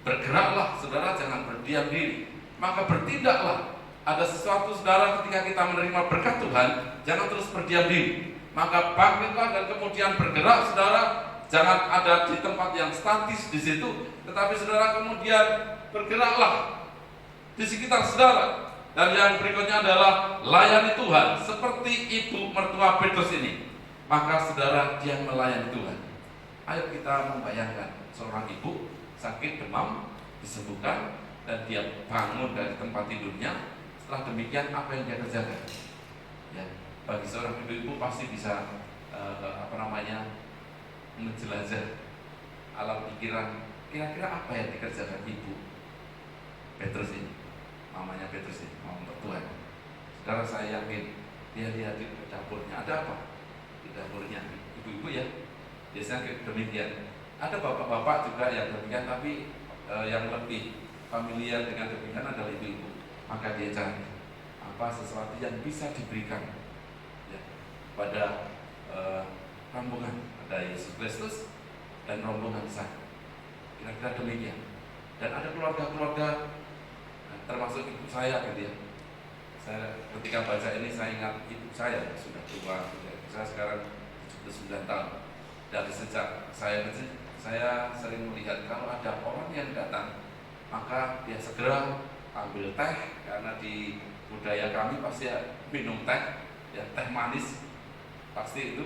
Bergeraklah saudara, jangan berdiam diri, maka bertindaklah. Ada sesuatu saudara, ketika kita menerima berkat Tuhan, jangan terus berdiam diri, maka bangkitlah dan kemudian bergerak saudara. Jangan ada di tempat yang statis di situ, tetapi saudara kemudian bergeraklah di sekitar saudara. Dan yang berikutnya adalah layani Tuhan seperti ibu mertua Petrus ini. Maka saudara, dia melayani Tuhan. Ayo kita membayangkan seorang ibu sakit demam, disembuhkan, dan dia bangun dari tempat tidurnya. Setelah demikian, apa yang dia kerjakan? Ya, bagi seorang ibu-ibu pasti bisa menjelajah alam pikiran. Kira-kira apa yang dikerjakan ibu Petrus ini, mamanya Petrus ini, mama mertua. Saudara, saya yakin dia lihat di dapurnya ada apa? Di dapurnya ibu-ibu ya, biasanya demikian. Ada bapak-bapak juga yang demikian, tapi yang lebih familiar dengan demikian adalah ibu-ibu. Maka dia cari apa sesuatu yang bisa diberikan pada rombongan, ada Yesus Kristus dan rombongan saya. Kira-kira demikian. Dan ada keluarga-keluarga, termasuk ibu saya gitu ya. Saya ketika baca ini saya ingat ibu saya sudah tua, saya sekarang 79 tahun. Dari sejak saya kecil, saya sering melihat kalau ada orang yang datang, maka dia segera ambil teh, karena di budaya kami pasti minum teh, ya teh manis, pasti itu.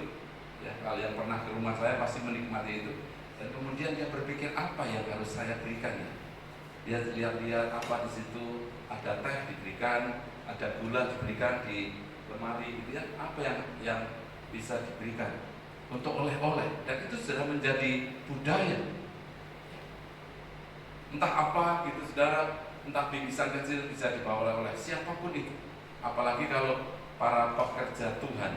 Ya, kalau yang pernah ke rumah saya pasti menikmati itu. Dan kemudian dia berpikir apa yang harus saya berikan ya. Dia lihat-lihat apa di situ, ada teh diberikan, ada gula diberikan di lemari gitu ya, apa yang bisa diberikan untuk oleh-oleh, dan itu sudah menjadi budaya. Entah apa gitu saudara, entah bingkisan kecil bisa dibawa oleh-oleh siapapun itu, apalagi kalau para pekerja Tuhan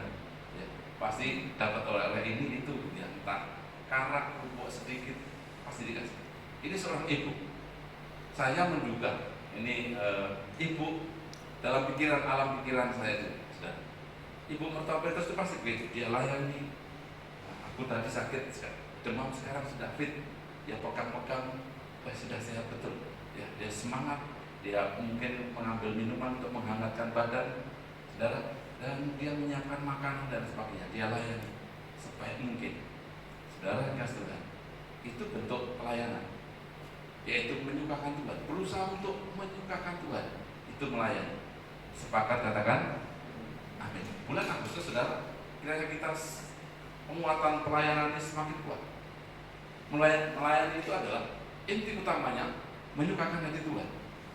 ya, pasti dapat oleh-oleh ini itu ya, entah karak, bubuk sedikit pasti dikasih. Ini seorang ibu, saya menduga ini ibu dalam pikiran, alam pikiran saya itu saudara. Ibu mertua Petrus itu pasti begitu, dia layani. Aku tadi sakit, demam, sekarang sudah fit, ya pegang-pegang, sudah sehat betul. Ya, dia semangat, dia mungkin mengambil minuman untuk menghangatkan badan, saudara, dan dia menyiapkan makanan dan sebagainya. Dia layani sebaik mungkin. Saudara yang kasih Tuhan, itu bentuk pelayanan, yaitu menyukakan Tuhan, berusaha untuk menyukakan Tuhan, itu melayani. Sepakat katakan, amin. Bulan Agustus, saudara, kiranya kita penguatan pelayanan ini semakin kuat. Melayani itu adalah inti utamanya menyukakan hati Tuhan.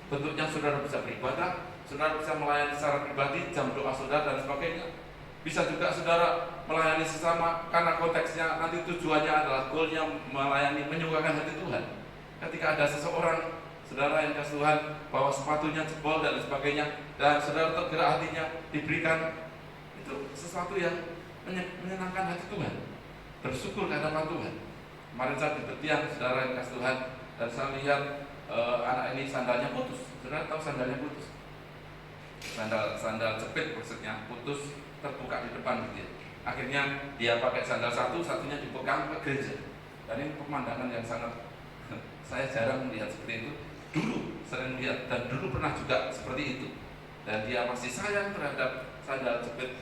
Bentuknya saudara bisa beribadah, saudara bisa melayani secara pribadi, jam doa saudara dan sebagainya. Bisa juga saudara melayani sesama, karena konteksnya nanti tujuannya adalah goalnya melayani, menyukakan hati Tuhan. Ketika ada seseorang, saudara yang kasih Tuhan, bawa sepatunya jebol dan sebagainya, dan saudara tergerak hatinya diberikan, itu sesuatu yang menyenangkan hati Tuhan, bersyukur ke hadapan Tuhan. Kemarin saya di Betiang, saudara yang kasih Tuhan, dan saya lihat anak ini sandalnya putus. Saudara tahu sandalnya putus? Sandal jepit maksudnya putus, terbuka di depan gitu ya. Akhirnya dia pakai sandal satu, satunya dipegang ke gereja. Dan ini pemandangan yang sangat saya jarang melihat seperti itu. Dulu sering melihat, dan dulu pernah juga seperti itu. Dan dia masih sayang terhadap sandal jepit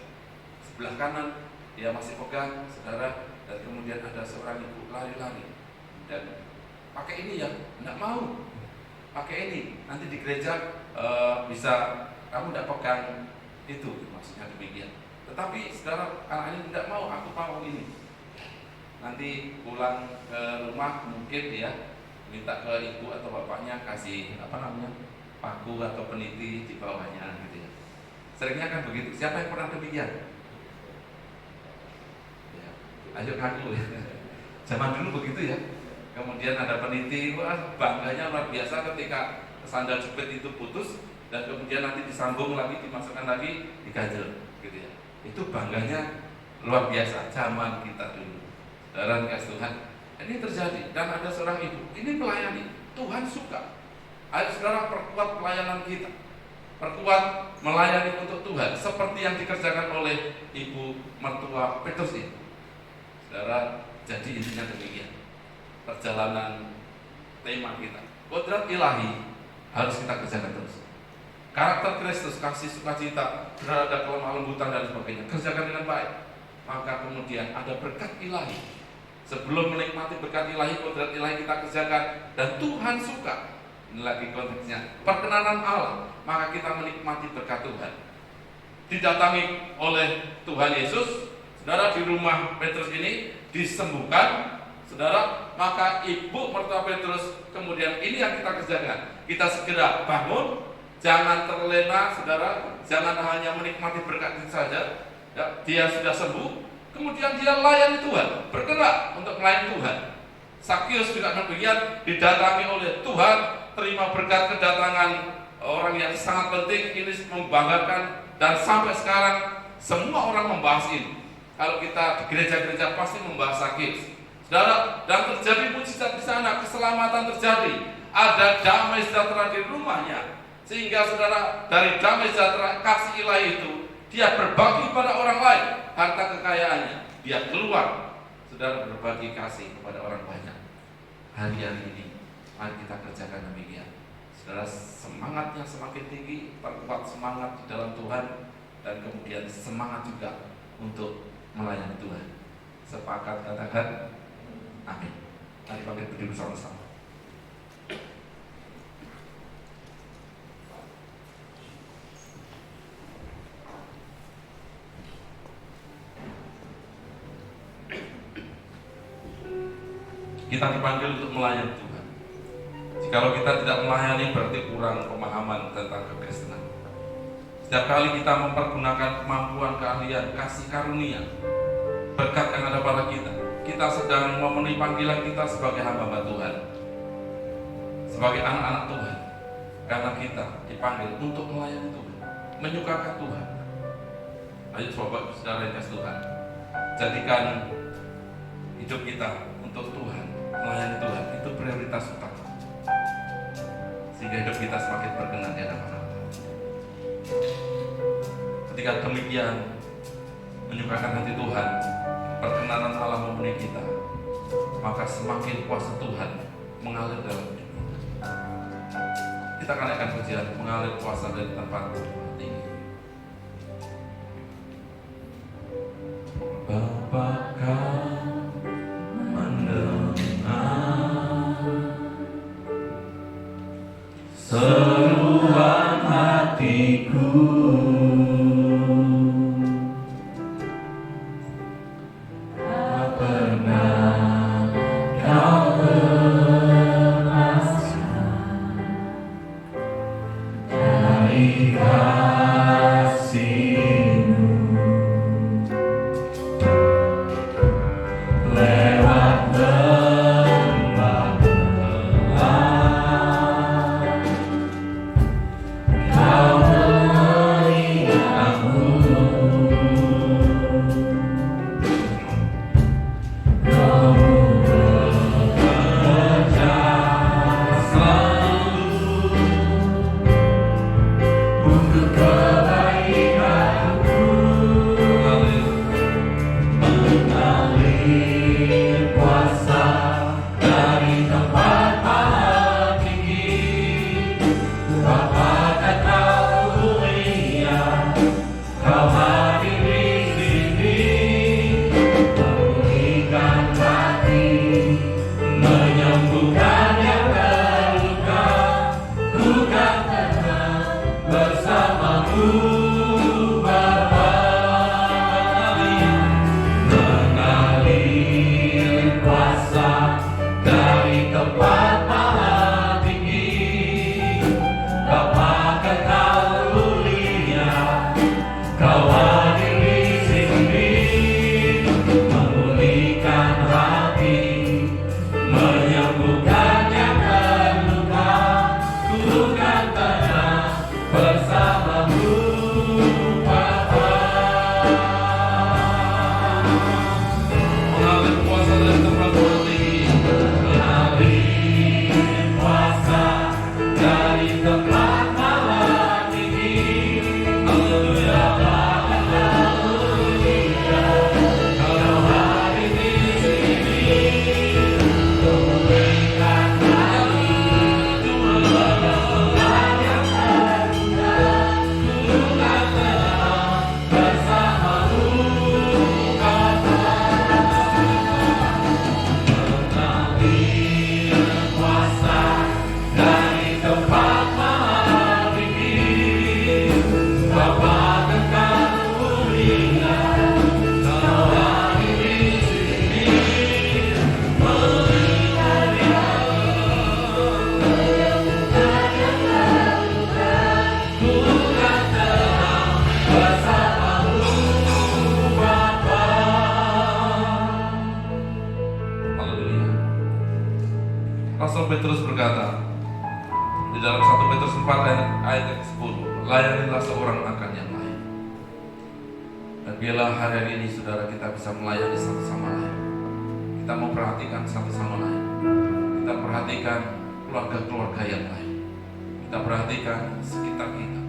sebelah kanan, dia masih pegang, saudara. Dan kemudian ada seorang ibu lari-lari dan pakai ini ya, enggak mau pakai ini, nanti di gereja bisa kamu enggak pegang itu, maksudnya demikian. Tetapi saudara, anak ini tidak mau, aku mau ini. Nanti pulang ke rumah mungkin dia minta ke ibu atau bapaknya kasih paku atau peniti di bawahnya gitu ya. Seringnya kan begitu. Siapa yang pernah demikian? Ayo ngaku ya. Zaman dulu begitu ya. Kemudian ada peniti, wah bangganya luar biasa ketika sandal jepit itu putus, dan kemudian nanti disambung lagi, dimasukkan lagi, diganjel gitu ya. Itu bangganya luar biasa zaman kita dulu. Saudara kasih Tuhan, ini terjadi, dan ada seorang ibu, ini melayani, Tuhan suka. Ayo saudara perkuat pelayanan kita, perkuat melayani untuk Tuhan, seperti yang dikerjakan oleh ibu mertua Petrus ini. Saudara, jadi intinya demikian. Perjalanan tema kita, kodrat ilahi harus kita kerjakan terus. Karakter Kristus, kasih sukacita, berada kelemah lembutan dan sebagainya, kerjakan dengan baik. Maka kemudian ada berkat ilahi. Sebelum menikmati berkat ilahi, kodrat ilahi kita kerjakan, dan Tuhan suka. Ini lagi konteksnya, perkenanan Allah. Maka kita menikmati berkat Tuhan. Didatangi oleh Tuhan Yesus, saudara, di rumah Petrus ini disembuhkan, saudara, maka ibu mertua Petrus kemudian ini yang kita kerjakan. Kita segera bangun, jangan terlena, saudara, jangan hanya menikmati berkat itu saja. Ya, dia sudah sembuh, kemudian dia layani Tuhan, bergerak untuk melayani Tuhan. Sakius juga demikian, didatangi oleh Tuhan, terima berkat kedatangan orang yang sangat penting, ini membanggakan, dan sampai sekarang semua orang membahas ini. Kalau kita di gereja-gereja pasti membahas Sakius, saudara, dan terjadi mujizat di sana, keselamatan terjadi, ada damai sejahtera di rumahnya, sehingga saudara dari damai sejahtera kasih ilahi itu dia berbagi pada orang lain. harta kekayaannya, dia keluar, saudara, berbagi kasih kepada orang banyak. Hari-hari ini mari kita kerjakan demikian. Saudara, semangatnya semakin tinggi, perkuat semangat di dalam Tuhan, dan kemudian semangat juga untuk melayani Tuhan. Sepakat katakan amin. Mari bangkit berdiri bersama-sama. Kita dipanggil untuk melayani Tuhan. Jikalau kita tidak melayani, berarti kurang pemahaman tentang kekristenan. Setiap kali kita mempergunakan kemampuan, keahlian, kasih karunia, berkat yang ada pada kita, kita sedang memenuhi panggilan kita sebagai hamba Tuhan, sebagai anak-anak Tuhan. Karena kita dipanggil untuk melayani Tuhan, menyukakan Tuhan. Ayo coba saudara yang kasih Tuhan, jadikan hidup kita untuk Tuhan, melayani Tuhan, itu prioritas utama, sehingga hidup kita semakin berkenan di hadapan Allah. Ketika demikian, menyukakan hati Tuhan, perkenanan Allah memenuhi kita, maka semakin kuasa Tuhan mengalir dalam hidup kita. Kita akan naikkan pujian, mengalir kuasa dari tempat tinggi. Bapa kau mendengar seruan hatiku, tak pernah kau lepaskan dari kasih-Mu. Lewat lembah gelap, Kau memelihara aku. Kau bekerja selalu untuk kebaikanku, mengalir kuasa dari tempat maha tinggi. Bapa Kau mulia, Kau hadir di sini, memulihkan hati, menyembuhkan yang terluka. Ku kan tenang bersama-Mu, Bapa. Mengalir kuasa dari tempat maha tinggi. Bapa Kau mulia, Kau hadir di sini, memulihkan hati, menyembuhkan yang terluka. Ku kan tenang bersama-Mu, Bapa. Mengalir kuasa dari tempat tinggi. Mengalir kuasa dari tempat maha tinggi. Haleluya, haleluya. Kau hadir di sini, memulihkan hati, menyembuhkan yang terluka. Ku kan tenang bersama-Mu, Bapa. Mengalir kuasa dari tempat maha tinggi. Bapa Kau mulia, Kau hadir di sini, memulihkan yang menyembuhkan yang terluka. Ku kan tenang bersama-Mu, Bapa. Haleluya. Rasul Petrus berkata di dalam 1 Petrus 4 ayat yang ke-10, layanilah seorang akan yang lain. Dan biarlah hari ini saudara kita bisa melayani satu sama lain. Kita memperhatikan satu sama lain. Kita perhatikan keluarga-keluarga yang lain. Kita perhatikan sekitar kita.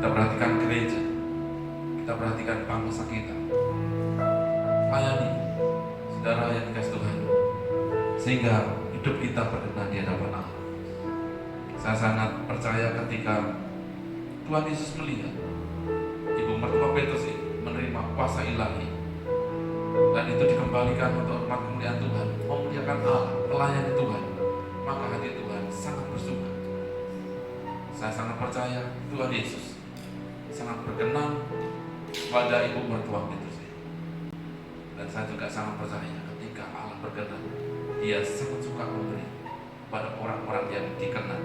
Kita perhatikan gereja. Kita kita perhatikan bangsa kita. Layani saudara yang dikasih Tuhan, sehingga hidup kita berkenan di hadapan Allah. Saya sangat percaya ketika Tuhan Yesus melihat ibu mertua Petrus menerima kuasa ilahi, dan itu dikembalikan untuk hormat kemuliaan Tuhan, memuliakan Allah, melayani Tuhan, maka hati Tuhan sangat bersuka. Saya sangat percaya Tuhan Yesus sangat berkenan pada ibu mertua Petrus. Dan saya juga sangat percaya ketika Allah berkenan, Dia sangat suka memberi pada orang-orang yang dikenal.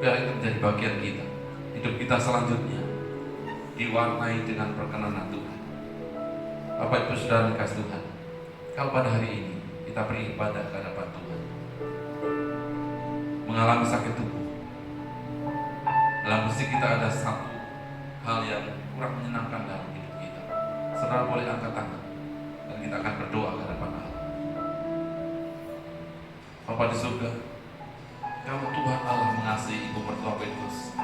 Biar itu menjadi bagian kita. Hidup kita selanjutnya diwarnai dengan perkenanan Tuhan. Bapak Ibu Saudara dikasih Tuhan, kalau pada hari ini kita beribadah ke hadapan Tuhan, mengalami sakit tubuh, dalam musik kita ada satu hal yang kurang menyenangkan dalam hidup kita, saudara boleh angkat tangan dan kita akan berdoa ke hadapan Allah. Bapa di surga, kalau Tuhan Allah mengasihi ibu mertua Petrus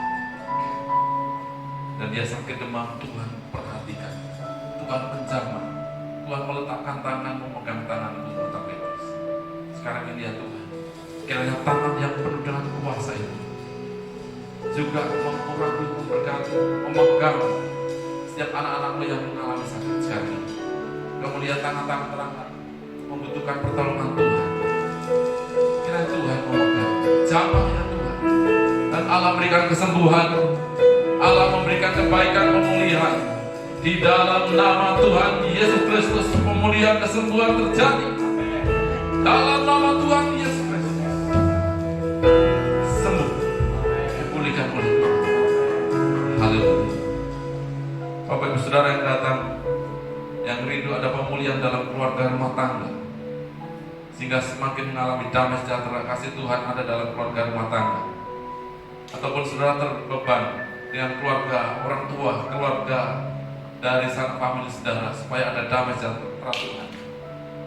dan dia sakit demam, Tuhan perhatikan, Tuhan menjamah, Tuhan meletakkan tangan, memegang tangan ibu mertua Petrus. Sekarang ini ya Tuhan, kiranya tangan yang penuh dengan kuasa itu juga mengurapi, memberkati, memegang setiap anak-anakmu yang mengalami sakit sekarang ini. Kemudian tangan-tangan terangkat membutuhkan pertolongan Tuhan. Kiranya Tuhan memegang, jamah ya Tuhan, dan Allah berikan kesembuhan, Allah memberikan kebaikan, pemulihan. Di dalam nama Tuhan Yesus Kristus, pemulihan, kesembuhan terjadi. Dalam nama Tuhan Yesus Kristus, sembuh, dipulihkan oleh Tuhan. Haleluya. Bapak Ibu Saudara yang datang, yang rindu ada pemulihan dalam keluarga rumah tangga, sehingga semakin mengalami damai sejahtera kasih Tuhan ada dalam keluarga rumah tangga, ataupun saudara terbeban dengan keluarga orang tua, keluarga dari sanak famili saudara, supaya ada damai sejahtera Tuhan,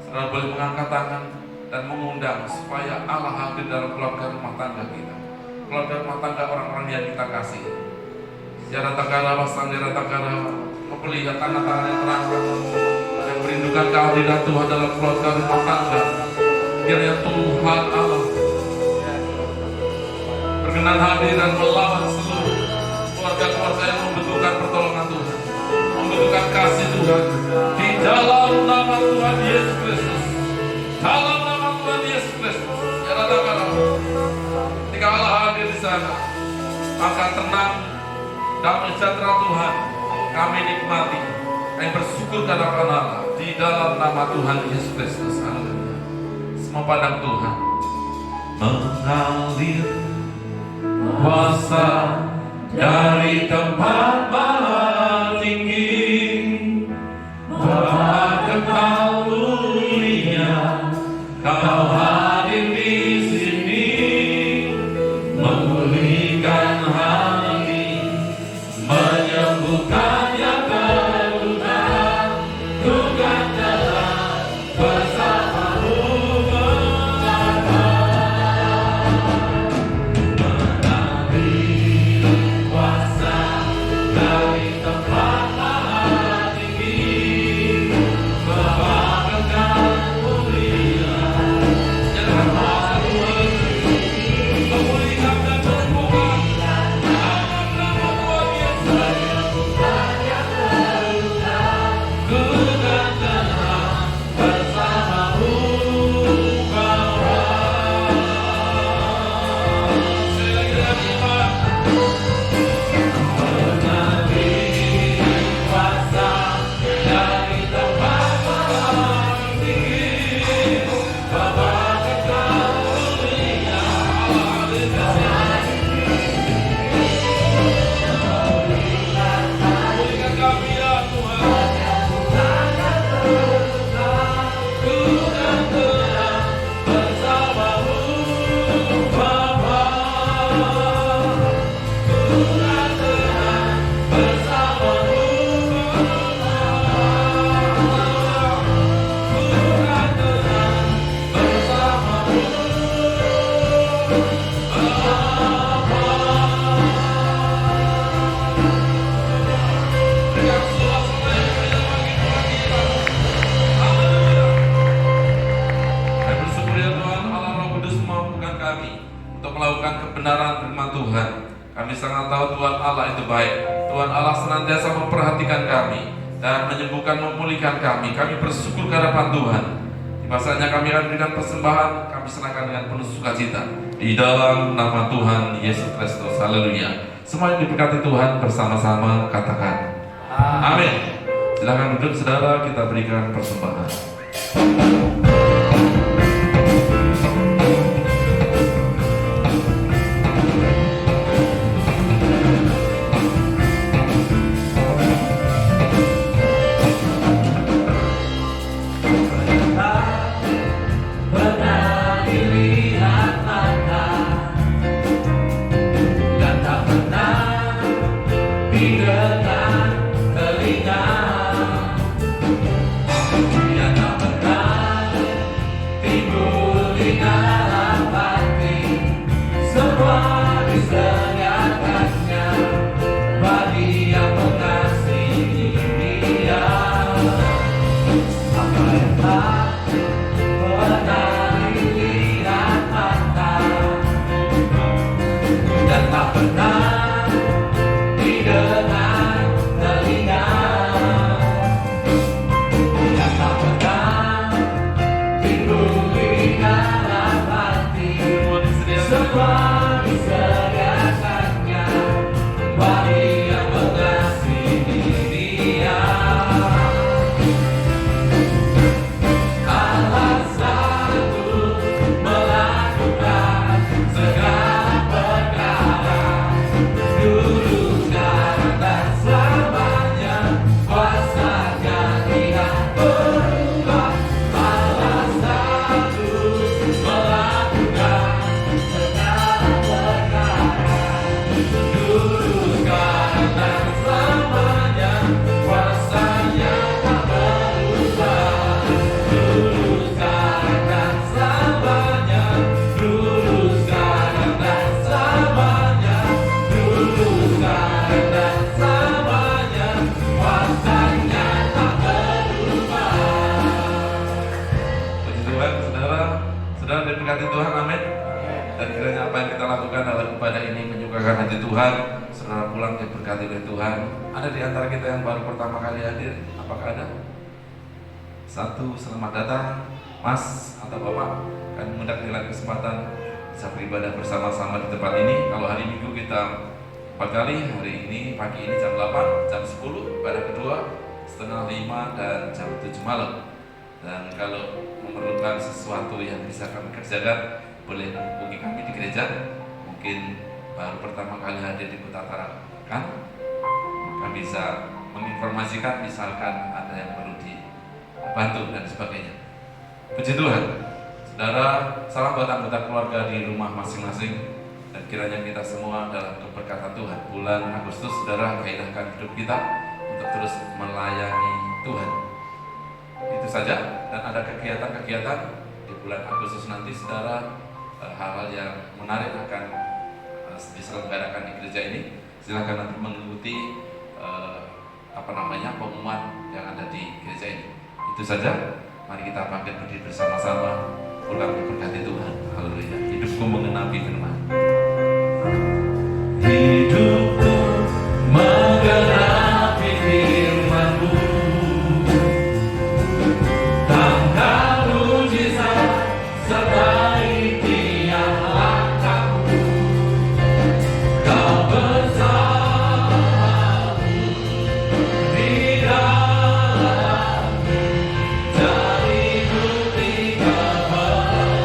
saudara boleh mengangkat tangan dan mengundang supaya Allah hadir dalam keluarga rumah tangga kita, keluarga rumah tangga orang-orang yang kita kasih. Secara takara wasandera takara, melihat tangan-tangan yang terangkat yang merindukan kehadiran Tuhan dalam keluarga rumah tangga. Kiranya Tuhan Allah berkenan hadir dan melawan seluruh keluarga-keluarga yang membutuhkan pertolongan Tuhan, membutuhkan kasih Tuhan. Di dalam nama Tuhan Yesus Kristus, dalam nama Tuhan Yesus Kristus, ya katakanlah, ketika Allah hadir di sana, maka tenang, damai sejahtera Tuhan kami nikmati, kami bersyukur kepada Allah di dalam nama Tuhan Yesus Kristus. Haleluya. Semua pandang Tuhan mengalir kuasa dari tempat maha tinggi, berkenal mulia, Kau hadir di sini, memulihkan hati, menyembuhkan yang terluka, Tuhan telah bersamamu mengapa. Mengalir kuasa dari tempat maha tinggi, sangat tahu Tuhan Allah itu baik. Tuhan Allah senantiasa memperhatikan kami dan menyembuhkan, memulihkan kami. Kami bersyukur ke hadapan Tuhan. Di masanya kami akan berikan persembahan, kami serahkan dengan penuh sukacita di dalam nama Tuhan Yesus Kristus. Haleluya. Semua yang diberkati Tuhan bersama-sama katakan amin. Silakan duduk saudara, kita berikan persembahan. Diberkati Tuhan, amin. Dan kiranya apa yang kita lakukan dalam ibadah ini menyukakan hati Tuhan. Saudara pulang diberkati oleh Tuhan. Ada di antara kita yang baru pertama kali hadir? Apakah ada? Satu, selamat datang Mas atau Bapak. Kami mengundang dengan kesempatan bisa beribadah bersama-sama di tempat ini. Kalau hari Minggu kita 4 kali, hari ini pagi ini jam 8, jam 10, ibadah kedua setengah 5 dan jam 7 malam. Dan kalau memerlukan sesuatu yang bisa kami kerjakan, boleh menghubungi kami di gereja. Mungkin baru pertama kali hadir di Kota Tarakan, kami bisa menginformasikan misalkan ada yang perlu dibantu dan sebagainya. Puji Tuhan. Saudara, salam buat anggota keluarga di rumah masing-masing, dan kiranya kita semua dalam keberkatan Tuhan. Bulan Agustus, saudara, gairahkan hidup kita untuk terus melayani Tuhan. Itu saja. Dan ada kegiatan-kegiatan di bulan Agustus nanti, saudara, hal-hal yang menarik akan diselenggarakan di gereja ini. Silakan nanti mengikuti pengumuman yang ada di gereja ini. Itu saja. Mari kita bangkit berdiri bersama-sama. Pulang diberkati Tuhan. Haleluya. Hidupku mengenapi firman. Hidupku menggenapi firman-Mu. Tangkap mujizat sertai tiap langkahku. Kau bersamaku di dalamku. Dari bukti kebesaran-Mu.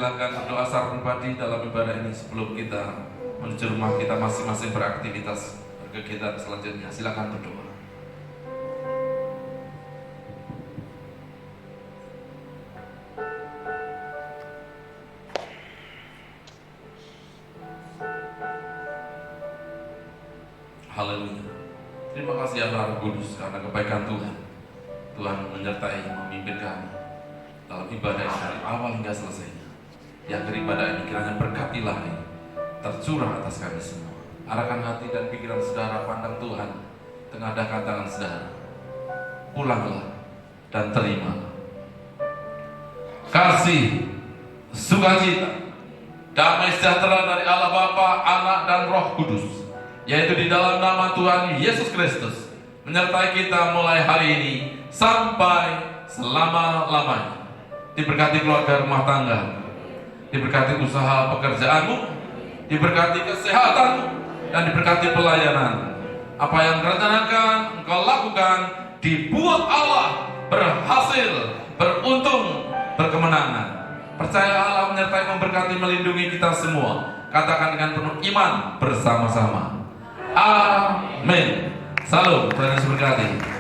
silakan berdoa secara pribadi dalam ibadah ini sebelum kita menuju rumah kita masing-masing beraktivitas berkegiatan selanjutnya. Silakan berdoa. Haleluya. Terima kasih ya Roh Kudus karena kebaikan Tuhan. Tuhan menyertai, memimpin kami dalam ibadah ini dari awal hingga selesainya. Yang beribadah ini kiranya berkat ilahi tercurah atas kami semua. Arahkan hati dan pikiran saudara pandang Tuhan, tengadahkan tangan saudara. Pulanglah dan terima kasih, sukacita, damai sejahtera dari Allah Bapa, Anak dan Roh Kudus, yaitu di dalam nama Tuhan Yesus Kristus, menyertai kita mulai hari ini sampai selama-lamanya. Diberkati keluarga rumah tangga, diberkati usaha pekerjaanmu, diberkati kesehatanmu, dan diberkati pelayanan. Apa yang direncanakan engkau lakukan dibuat Allah berhasil, beruntung, berkemenangan. Percaya Allah menyertai, memberkati, melindungi kita semua. Katakan dengan penuh iman bersama-sama. Amin. Salam, Tuhan Yesus berkati.